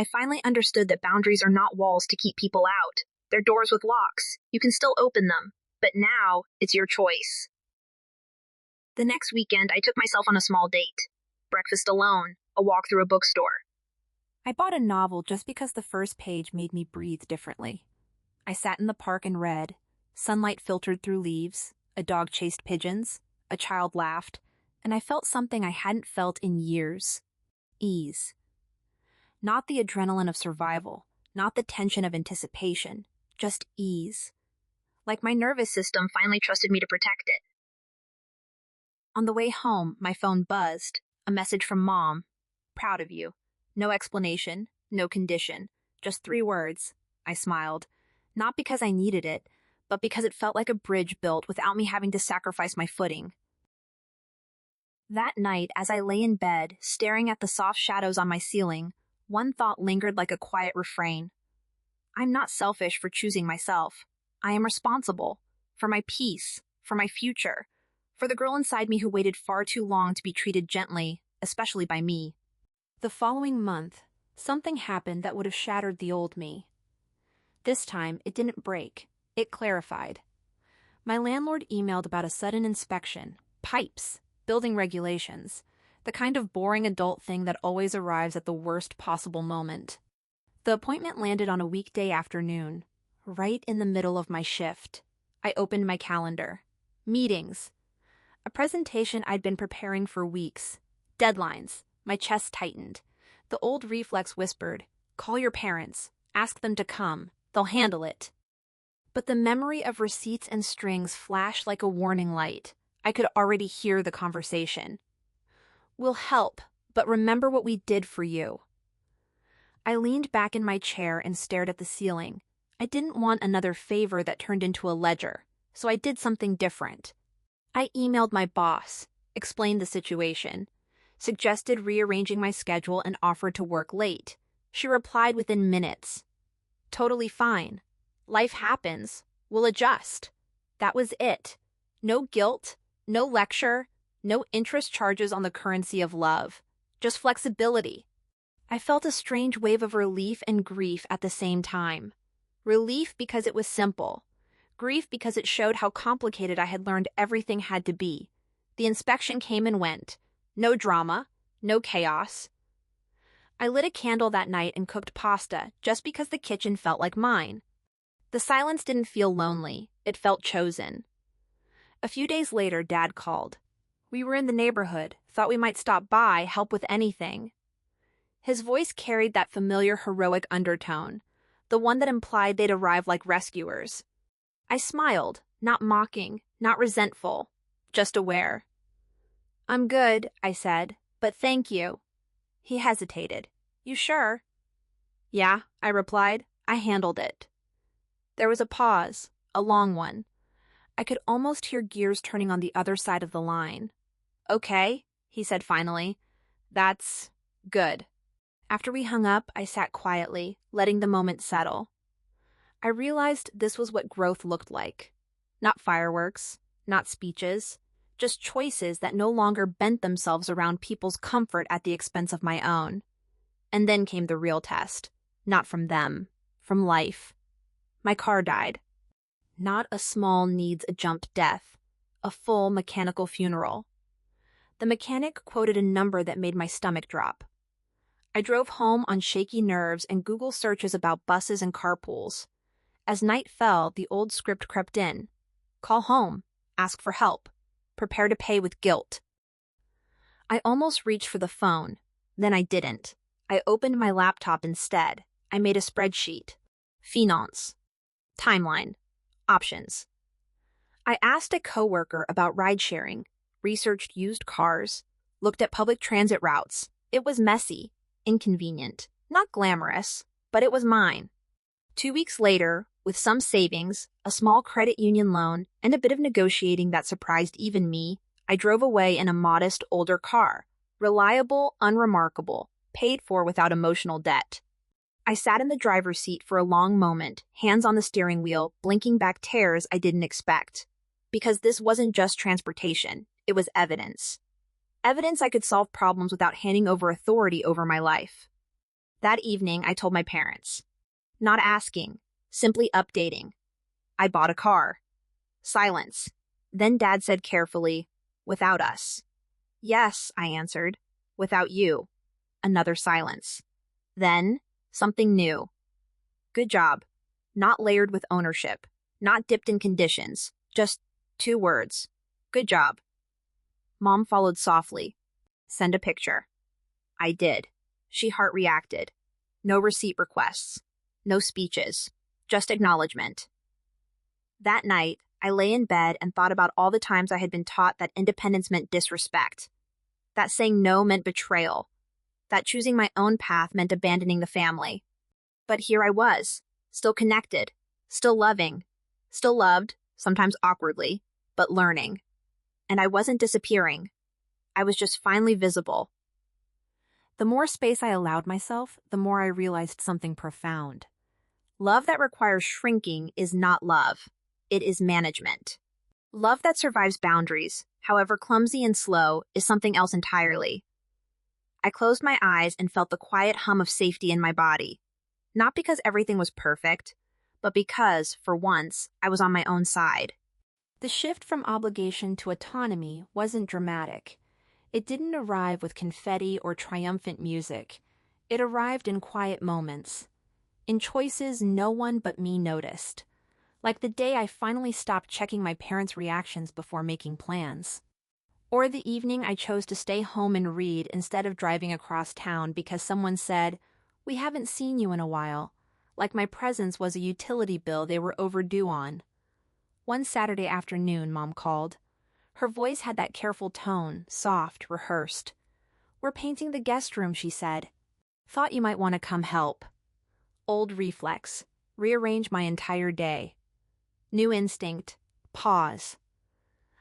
I finally understood that boundaries are not walls to keep people out. They're doors with locks. You can still open them, but now it's your choice. The next weekend, I took myself on a small date. Breakfast alone, a walk through a bookstore. I bought a novel just because the first page made me breathe differently. I sat in the park and read. Sunlight filtered through leaves, a dog chased pigeons, a child laughed, and I felt something I hadn't felt in years. Ease. Not the adrenaline of survival, not the tension of anticipation, just ease. Like my nervous system finally trusted me to protect it. On the way home, my phone buzzed. A message from Mom. Proud of you. No explanation, no condition, just 3 words. I smiled. Not because I needed it, but because it felt like a bridge built without me having to sacrifice my footing. That night, as I lay in bed, staring at the soft shadows on my ceiling, one thought lingered like a quiet refrain. I'm not selfish for choosing myself. I am responsible. For my peace. For my future. For the girl inside me who waited far too long to be treated gently, especially by me. The following month, something happened that would have shattered the old me. This time, it didn't break. It clarified. My landlord emailed about a sudden inspection, pipes, building regulations, the kind of boring adult thing that always arrives at the worst possible moment. The appointment landed on a weekday afternoon, right in the middle of my shift. I opened my calendar. Meetings. A presentation I'd been preparing for weeks. Deadlines. My chest tightened. The old reflex whispered, "Call your parents. Ask them to come. They'll handle it." But the memory of receipts and strings flashed like a warning light. I could already hear the conversation. "We'll help, but remember what we did for you." I leaned back in my chair and stared at the ceiling. I didn't want another favor that turned into a ledger, so I did something different. I emailed my boss, explained the situation, suggested rearranging my schedule and offered to work late. She replied within minutes. "Totally fine. Life happens. We'll adjust." That was it. No guilt, no lecture, no interest charges on the currency of love. Just flexibility. I felt a strange wave of relief and grief at the same time. Relief because it was simple. Grief because it showed how complicated I had learned everything had to be. The inspection came and went. No drama, no chaos. I lit a candle that night and cooked pasta just because the kitchen felt like mine. The silence didn't feel lonely. It felt chosen. A few days later, Dad called. We were in the neighborhood, thought we might stop by, help with anything. His voice carried that familiar heroic undertone, the one that implied they'd arrive like rescuers. I smiled, not mocking, not resentful, just aware. "I'm good," I said, "but thank you." He hesitated. "You sure?" "Yeah," I replied. "I handled it." There was a pause, a long one. I could almost hear gears turning on the other side of the line. "Okay," he said finally. "That's good." After we hung up, I sat quietly, letting the moment settle. I realized this was what growth looked like. Not fireworks, not speeches, just choices that no longer bent themselves around people's comfort at the expense of my own. And then came the real test. Not from them, from life. My car died. Not a small needs a jump death, a full mechanical funeral. The mechanic quoted a number that made my stomach drop. I drove home on shaky nerves and Google searches about buses and carpools. As night fell, the old script crept in. Call home, ask for help, prepare to pay with guilt. I almost reached for the phone, then I didn't. I opened my laptop instead. I made a spreadsheet. Finance. Timeline. Options. I asked a coworker about ride-sharing, researched used cars, looked at public transit routes. It was messy, inconvenient, not glamorous, but it was mine. 2 weeks later, with some savings, a small credit union loan, and a bit of negotiating that surprised even me, I drove away in a modest, older car. Reliable, unremarkable, paid for without emotional debt. I sat in the driver's seat for a long moment, hands on the steering wheel, blinking back tears I didn't expect. Because this wasn't just transportation, it was evidence. Evidence I could solve problems without handing over authority over my life. That evening, I told my parents. Not asking, simply updating. I bought a car. Silence. Then Dad said carefully, without us. Yes, I answered. Without you. Another silence. Then, something new. Good job. Not layered with ownership. Not dipped in conditions. Just 2 words. Good job. Mom followed softly. Send a picture. I did. She heart reacted. No receipt requests. No speeches. Just acknowledgement. That night, I lay in bed and thought about all the times I had been taught that independence meant disrespect. That saying no meant betrayal. That choosing my own path meant abandoning the family. But here I was, still connected, still loving, still loved, sometimes awkwardly, but learning. And I wasn't disappearing. I was just finally visible. The more space I allowed myself, the more I realized something profound. Love that requires shrinking is not love. It is management. Love that survives boundaries, however clumsy and slow, is something else entirely. I closed my eyes and felt the quiet hum of safety in my body. Not because everything was perfect, but because, for once, I was on my own side. The shift from obligation to autonomy wasn't dramatic. It didn't arrive with confetti or triumphant music. It arrived in quiet moments. In choices no one but me noticed. Like the day I finally stopped checking my parents' reactions before making plans. Or the evening I chose to stay home and read instead of driving across town because someone said, "We haven't seen you in a while," like my presence was a utility bill they were overdue on. One Saturday afternoon, Mom called. Her voice had that careful tone, soft, rehearsed. "We're painting the guest room," she said. "Thought you might want to come help." Old reflex. Rearrange my entire day. New instinct. Pause.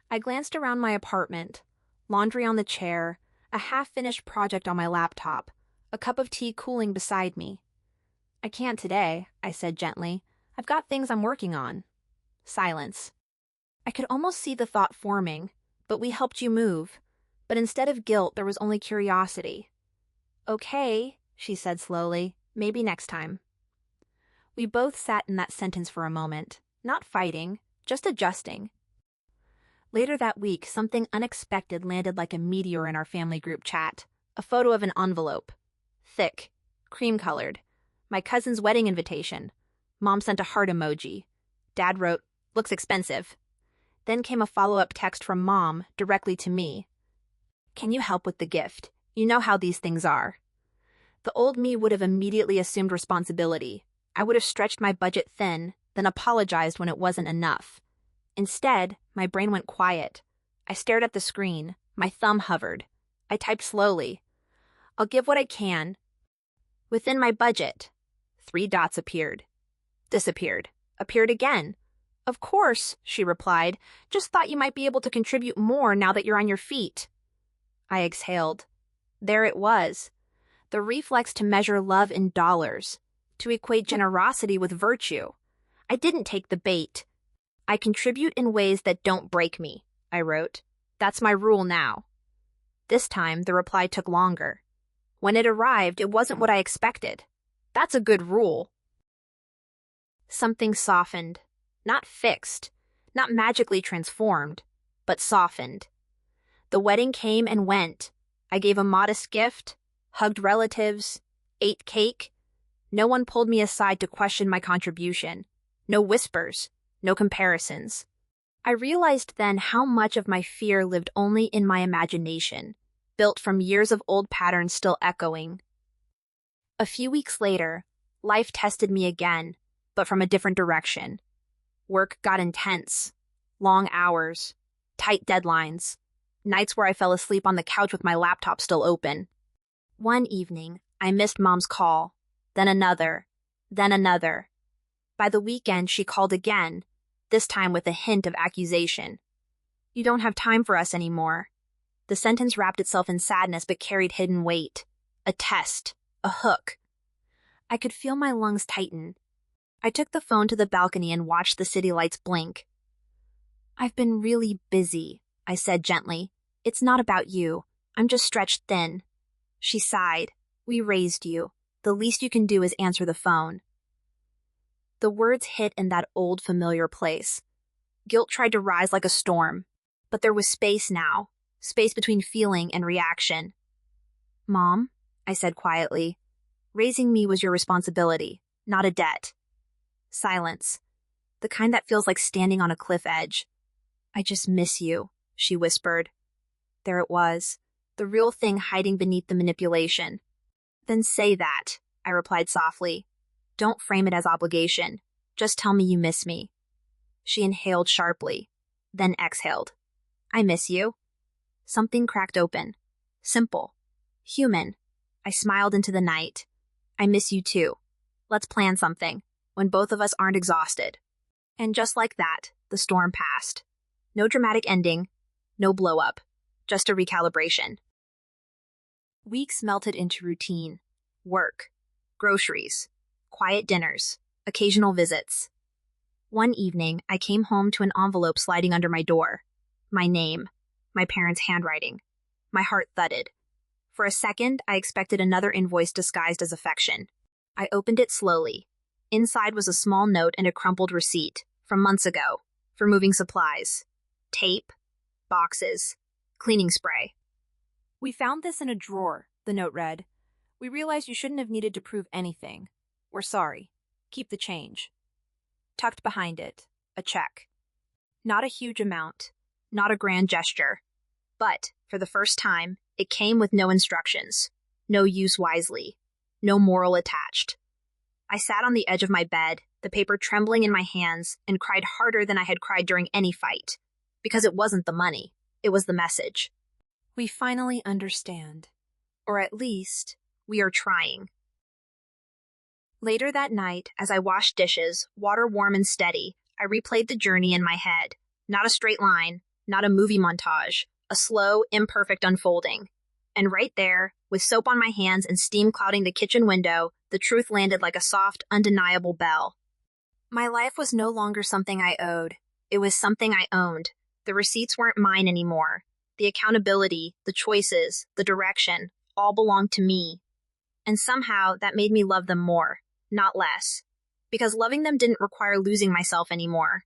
I glanced around my apartment. Laundry on the chair, a half-finished project on my laptop, a cup of tea cooling beside me. "I can't today," I said gently. "I've got things I'm working on." Silence. I could almost see the thought forming, "But we helped you move." But instead of guilt, there was only curiosity. "Okay," she said slowly. "Maybe next time." We both sat in that sentence for a moment, not fighting, just adjusting. Later that week, something unexpected landed like a meteor in our family group chat. A photo of an envelope. Thick, cream-colored. My cousin's wedding invitation. Mom sent a heart emoji. Dad wrote, "Looks expensive." Then came a follow-up text from Mom, directly to me. "Can you help with the gift? You know how these things are." The old me would have immediately assumed responsibility. I would have stretched my budget thin, then apologized when it wasn't enough. Instead, my brain went quiet. I stared at the screen. My thumb hovered. I typed slowly. "I'll give what I can. Within my budget." 3 dots appeared. Disappeared. Appeared again. "Of course," she replied. "Just thought you might be able to contribute more now that you're on your feet." I exhaled. There it was. The reflex to measure love in dollars. To equate generosity with virtue. I didn't take the bait. "I contribute in ways that don't break me," I wrote. "That's my rule now." This time, the reply took longer. When it arrived, it wasn't what I expected. That's a good rule. Something softened. Not fixed. Not magically transformed. But softened. The wedding came and went. I gave a modest gift, hugged relatives, ate cake. No one pulled me aside to question my contribution. No whispers. No comparisons. I realized then how much of my fear lived only in my imagination, built from years of old patterns still echoing. A few weeks later, life tested me again, but from a different direction. Work got intense. Long hours. Tight deadlines. Nights where I fell asleep on the couch with my laptop still open. One evening, I missed Mom's call. Then another. Then another. By the weekend, she called again, this time with a hint of accusation. You don't have time for us anymore. The sentence wrapped itself in sadness but carried hidden weight. A test. A hook. I could feel my lungs tighten. I took the phone to the balcony and watched the city lights blink. I've been really busy, I said gently. It's not about you. I'm just stretched thin. She sighed. We raised you. The least you can do is answer the phone. The words hit in that old familiar place. Guilt tried to rise like a storm, but there was space now, space between feeling and reaction. Mom, I said quietly, raising me was your responsibility, not a debt. Silence, the kind that feels like standing on a cliff edge. I just miss you, she whispered. There it was, the real thing hiding beneath the manipulation. Then say that, I replied softly. Don't frame it as obligation. Just tell me you miss me. She inhaled sharply, then exhaled. I miss you. Something cracked open. Simple. Human. I smiled into the night. I miss you too. Let's plan something, when both of us aren't exhausted. And just like that, the storm passed. No dramatic ending, no blow-up, just a recalibration. Weeks melted into routine. Work. Groceries. Quiet dinners. Occasional visits. One evening, I came home to an envelope sliding under my door. My name. My parents' handwriting. My heart thudded. For a second, I expected another invoice disguised as affection. I opened it slowly. Inside was a small note and a crumpled receipt, from months ago, for moving supplies. Tape. Boxes. Cleaning spray. We found this in a drawer, the note read. We realized you shouldn't have needed to prove anything. We're sorry. Keep the change. Tucked behind it, a check. Not a huge amount, not a grand gesture. But, for the first time, it came with no instructions, no use wisely, no moral attached. I sat on the edge of my bed, the paper trembling in my hands, and cried harder than I had cried during any fight. Because it wasn't the money, it was the message. We finally understand. Or at least, we are trying. Later that night, as I washed dishes, water warm and steady, I replayed the journey in my head. Not a straight line, not a movie montage, a slow, imperfect unfolding. And right there, with soap on my hands and steam clouding the kitchen window, the truth landed like a soft, undeniable bell. My life was no longer something I owed. It was something I owned. The receipts weren't mine anymore. The accountability, the choices, the direction, all belonged to me. And somehow that made me love them more, not less. Because loving them didn't require losing myself anymore.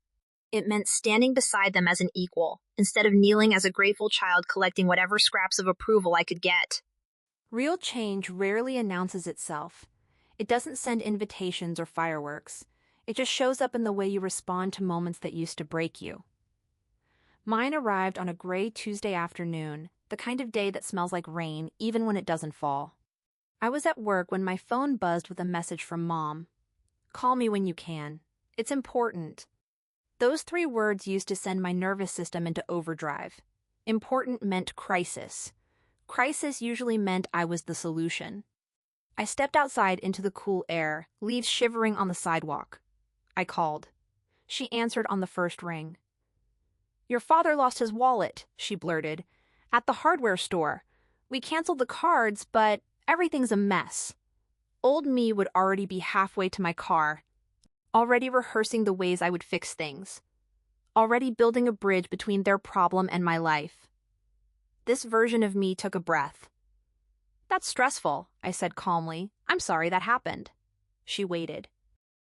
It meant standing beside them as an equal, instead of kneeling as a grateful child collecting whatever scraps of approval I could get. Real change rarely announces itself. It doesn't send invitations or fireworks. It just shows up in the way you respond to moments that used to break you. Mine arrived on a gray Tuesday afternoon, the kind of day that smells like rain even when it doesn't fall. I was at work when my phone buzzed with a message from Mom. Call me when you can. It's important. Those 3 words used to send my nervous system into overdrive. Important meant crisis. Crisis usually meant I was the solution. I stepped outside into the cool air, leaves shivering on the sidewalk. I called. She answered on the first ring. Your father lost his wallet, she blurted. At the hardware store. We canceled the cards, but everything's a mess. Old me would already be halfway to my car, already rehearsing the ways I would fix things, already building a bridge between their problem and my life. This version of me took a breath. That's stressful, I said calmly. I'm sorry that happened. She waited.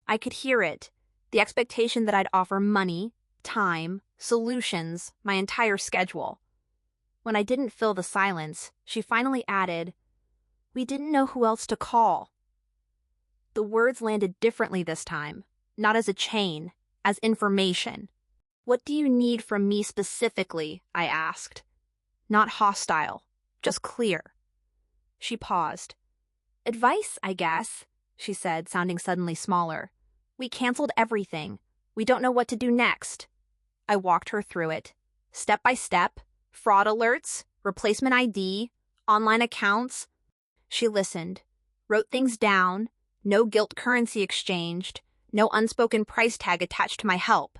I could hear it, the expectation that I'd offer money, time, solutions, my entire schedule. When I didn't fill the silence, she finally added, We didn't know who else to call. The words landed differently this time, not as a chain, as information. What do you need from me specifically? I asked. Not hostile, just clear. She paused. Advice, I guess, she said, sounding suddenly smaller. We canceled everything. We don't know what to do next. I walked her through it, step by step, fraud alerts, replacement ID, online accounts. She listened, wrote things down, no guilt currency exchanged, No unspoken price tag attached to my help.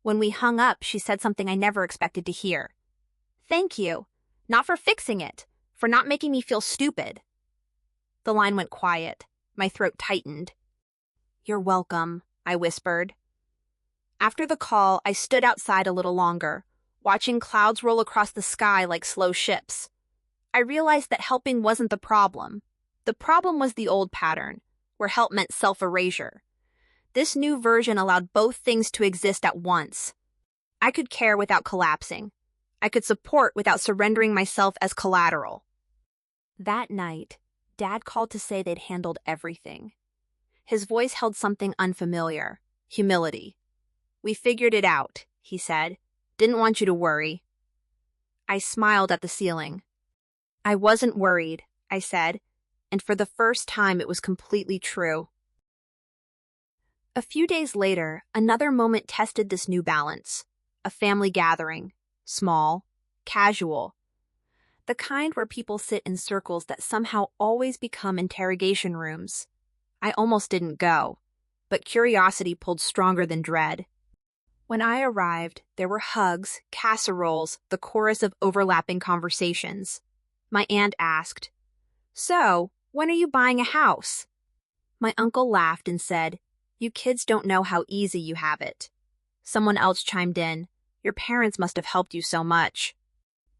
When we hung up, she said something I never expected to hear. "Thank you. Not for fixing it, for not making me feel stupid." The line went quiet. My throat tightened. "You're welcome," I whispered. After the call, I stood outside a little longer, watching clouds roll across the sky like slow ships. I realized that helping wasn't the problem. The problem was the old pattern, where help meant self-erasure. This new version allowed both things to exist at once. I could care without collapsing. I could support without surrendering myself as collateral. That night, Dad called to say they'd handled everything. His voice held something unfamiliar: humility. "We figured it out," he said. "Didn't want you to worry." I smiled at the ceiling. "I wasn't worried," I said, and for the first time it was completely true. A few days later, another moment tested this new balance. A family gathering. Small, casual. The kind where people sit in circles that somehow always become interrogation rooms. I almost didn't go, but curiosity pulled stronger than dread. When I arrived, there were hugs, casseroles, the chorus of overlapping conversations. My aunt asked, "So, when are you buying a house?" My uncle laughed and said, "You kids don't know how easy you have it." Someone else chimed in, "Your parents must have helped you so much."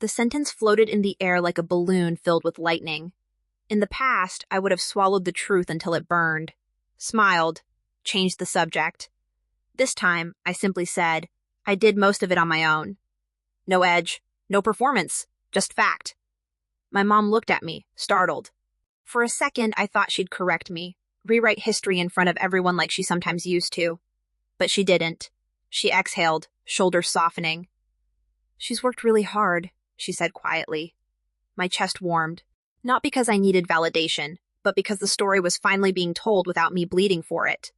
The sentence floated in the air like a balloon filled with lightning. In the past, I would have swallowed the truth until it burned, smiled, changed the subject. This time, I simply said, "I did most of it on my own." No edge, no performance, just fact. My mom looked at me, startled. For a second, I thought she'd correct me, rewrite history in front of everyone like she sometimes used to. But she didn't. She exhaled, shoulders softening. "She's worked really hard," she said quietly. My chest warmed, not because I needed validation, but because the story was finally being told without me bleeding for it.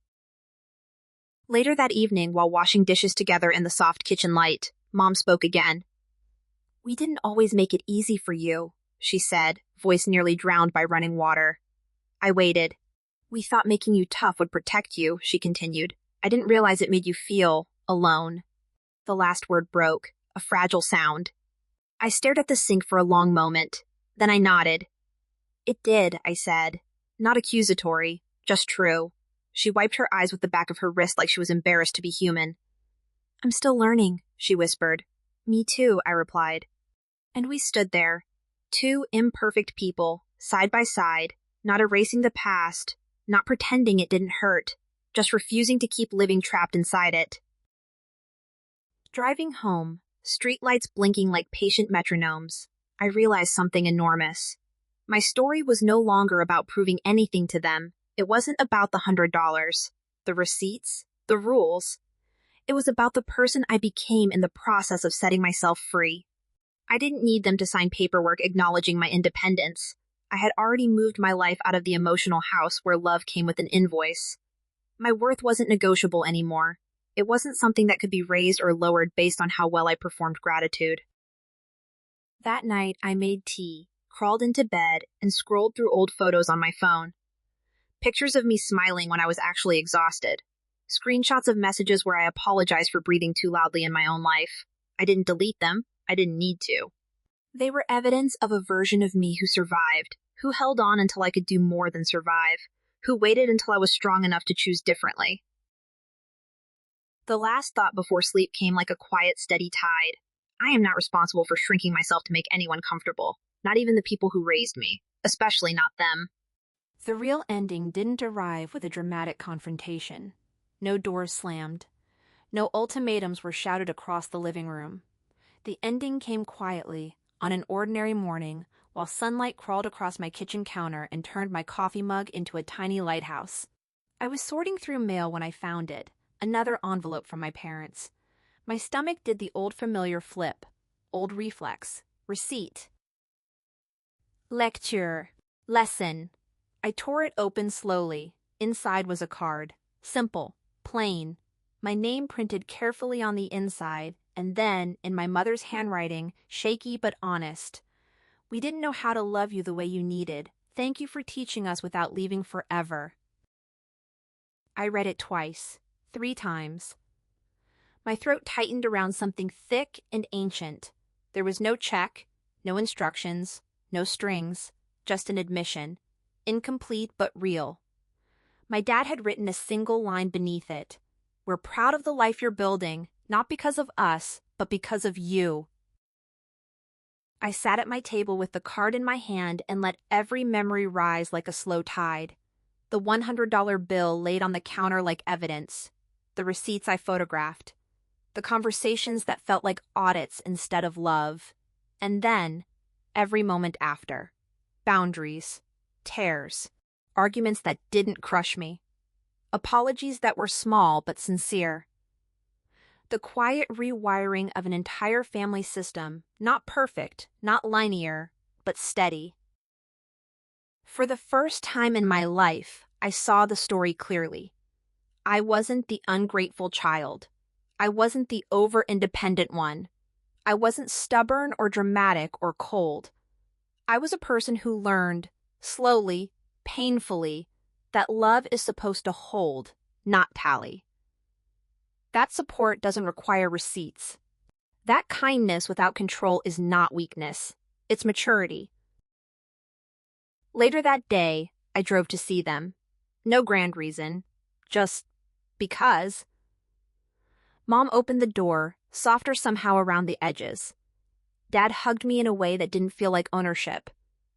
Later that evening, while washing dishes together in the soft kitchen light, Mom spoke again. "We didn't always make it easy for you," she said, voice nearly drowned by running water. I waited. "We thought making you tough would protect you," she continued. "I didn't realize it made you feel alone." The last word broke, a fragile sound. I stared at the sink for a long moment. Then I nodded. "It did," I said. Not accusatory, just true. She wiped her eyes with the back of her wrist like she was embarrassed to be human. "I'm still learning," she whispered. "Me too," I replied. And we stood there, two imperfect people, side by side, not erasing the past, not pretending it didn't hurt, just refusing to keep living trapped inside it. Driving home, streetlights blinking like patient metronomes, I realized something enormous. My story was no longer about proving anything to them. It wasn't about the $100, the receipts, the rules. It was about the person I became in the process of setting myself free. I didn't need them to sign paperwork acknowledging my independence. I had already moved my life out of the emotional house where love came with an invoice. My worth wasn't negotiable anymore. It wasn't something that could be raised or lowered based on how well I performed gratitude. That night, I made tea, crawled into bed, and scrolled through old photos on my phone. Pictures of me smiling when I was actually exhausted. Screenshots of messages where I apologized for breathing too loudly in my own life. I didn't delete them. I didn't need to. They were evidence of a version of me who survived, who held on until I could do more than survive, who waited until I was strong enough to choose differently. The last thought before sleep came like a quiet, steady tide. I am not responsible for shrinking myself to make anyone comfortable, not even the people who raised me, especially not them. The real ending didn't arrive with a dramatic confrontation. No doors slammed. No ultimatums were shouted across the living room. The ending came quietly, on an ordinary morning, while sunlight crawled across my kitchen counter and turned my coffee mug into a tiny lighthouse. I was sorting through mail when I found it, another envelope from my parents. My stomach did the old familiar flip, old reflex, receipt. Lecture. Lesson. I tore it open slowly. Inside was a card. Simple, plain. My name printed carefully on the inside, and then, in my mother's handwriting, shaky but honest. "We didn't know how to love you the way you needed. Thank you for teaching us without leaving forever." I read it twice, 3 times. My throat tightened around something thick and ancient. There was no check, no instructions, no strings, just an admission. Incomplete but real. My dad had written a single line beneath it. We're proud of the life you're building, not because of us, but because of you. I sat at my table with the card in my hand and let every memory rise like a slow tide. The $100 bill laid on the counter like evidence. The receipts I photographed. The conversations that felt like audits instead of love. And then, every moment after. Boundaries. Tears. Arguments that didn't crush me. Apologies that were small but sincere. The quiet rewiring of an entire family system, not perfect, not linear, but steady. For the first time in my life, I saw the story clearly. I wasn't the ungrateful child. I wasn't the over-independent one. I wasn't stubborn or dramatic or cold. I was a person who learned, slowly, painfully, that love is supposed to hold, not tally. That support doesn't require receipts. That kindness without control is not weakness. It's maturity. Later that day, I drove to see them. No grand reason. Just because. Mom opened the door, softer somehow around the edges. Dad hugged me in a way that didn't feel like ownership.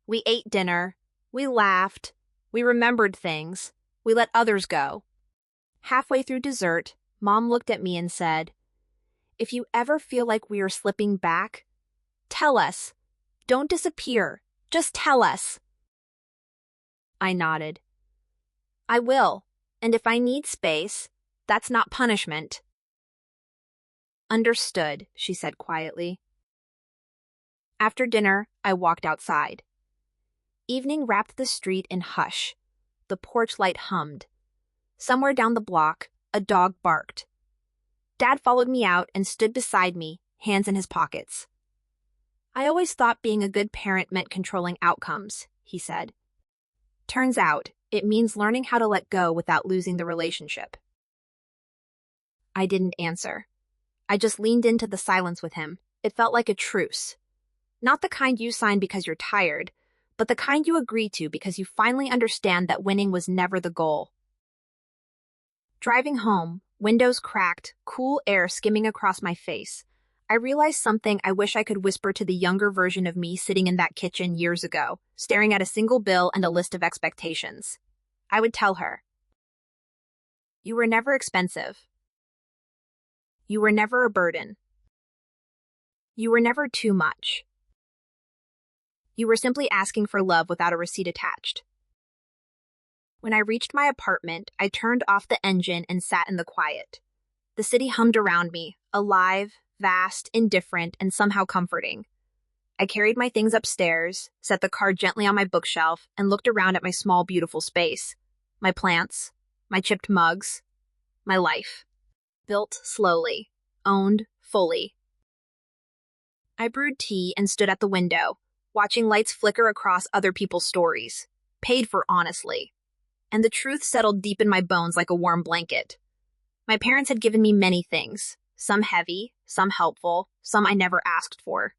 We ate dinner. We laughed. We remembered things. We let others go. Halfway through dessert, Mom looked at me and said, "If you ever feel like we are slipping back, tell us. Don't disappear. Just tell us." I nodded. "I will, and if I need space, that's not punishment." "Understood," she said quietly. After dinner, I walked outside. Evening wrapped the street in hush. The porch light hummed. Somewhere down the block, a dog barked. Dad followed me out and stood beside me, hands in his pockets. "I always thought being a good parent meant controlling outcomes," he said. "Turns out, it means learning how to let go without losing the relationship." I didn't answer. I just leaned into the silence with him. It felt like a truce. Not the kind you sign because you're tired, but the kind you agree to because you finally understand that winning was never the goal. Driving home, windows cracked, cool air skimming across my face, I realized something I wish I could whisper to the younger version of me sitting in that kitchen years ago, staring at a single bill and a list of expectations. I would tell her, "You were never expensive. You were never a burden. You were never too much. You were simply asking for love without a receipt attached." When I reached my apartment, I turned off the engine and sat in the quiet. The city hummed around me, alive, vast, indifferent, and somehow comforting. I carried my things upstairs, set the car gently on my bookshelf, and looked around at my small, beautiful space. My plants, my chipped mugs, my life. Built slowly, owned fully. I brewed tea and stood at the window, watching lights flicker across other people's stories. Paid for honestly. And the truth settled deep in my bones like a warm blanket. My parents had given me many things, some heavy, some helpful, some I never asked for.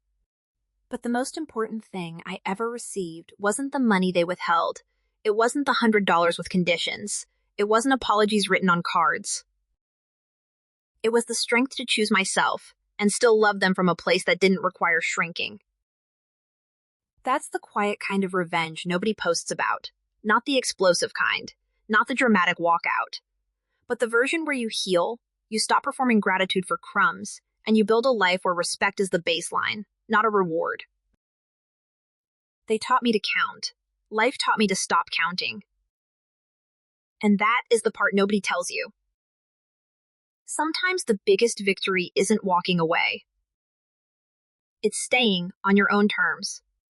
But the most important thing I ever received wasn't the money they withheld. It wasn't the $100 with conditions. It wasn't apologies written on cards. It was the strength to choose myself and still love them from a place that didn't require shrinking. That's the quiet kind of revenge nobody posts about. Not the explosive kind, not the dramatic walkout, but the version where you heal, you stop performing gratitude for crumbs, and you build a life where respect is the baseline, not a reward. They taught me to count. Life taught me to stop counting. And that is the part nobody tells you. Sometimes the biggest victory isn't walking away. It's staying on your own terms.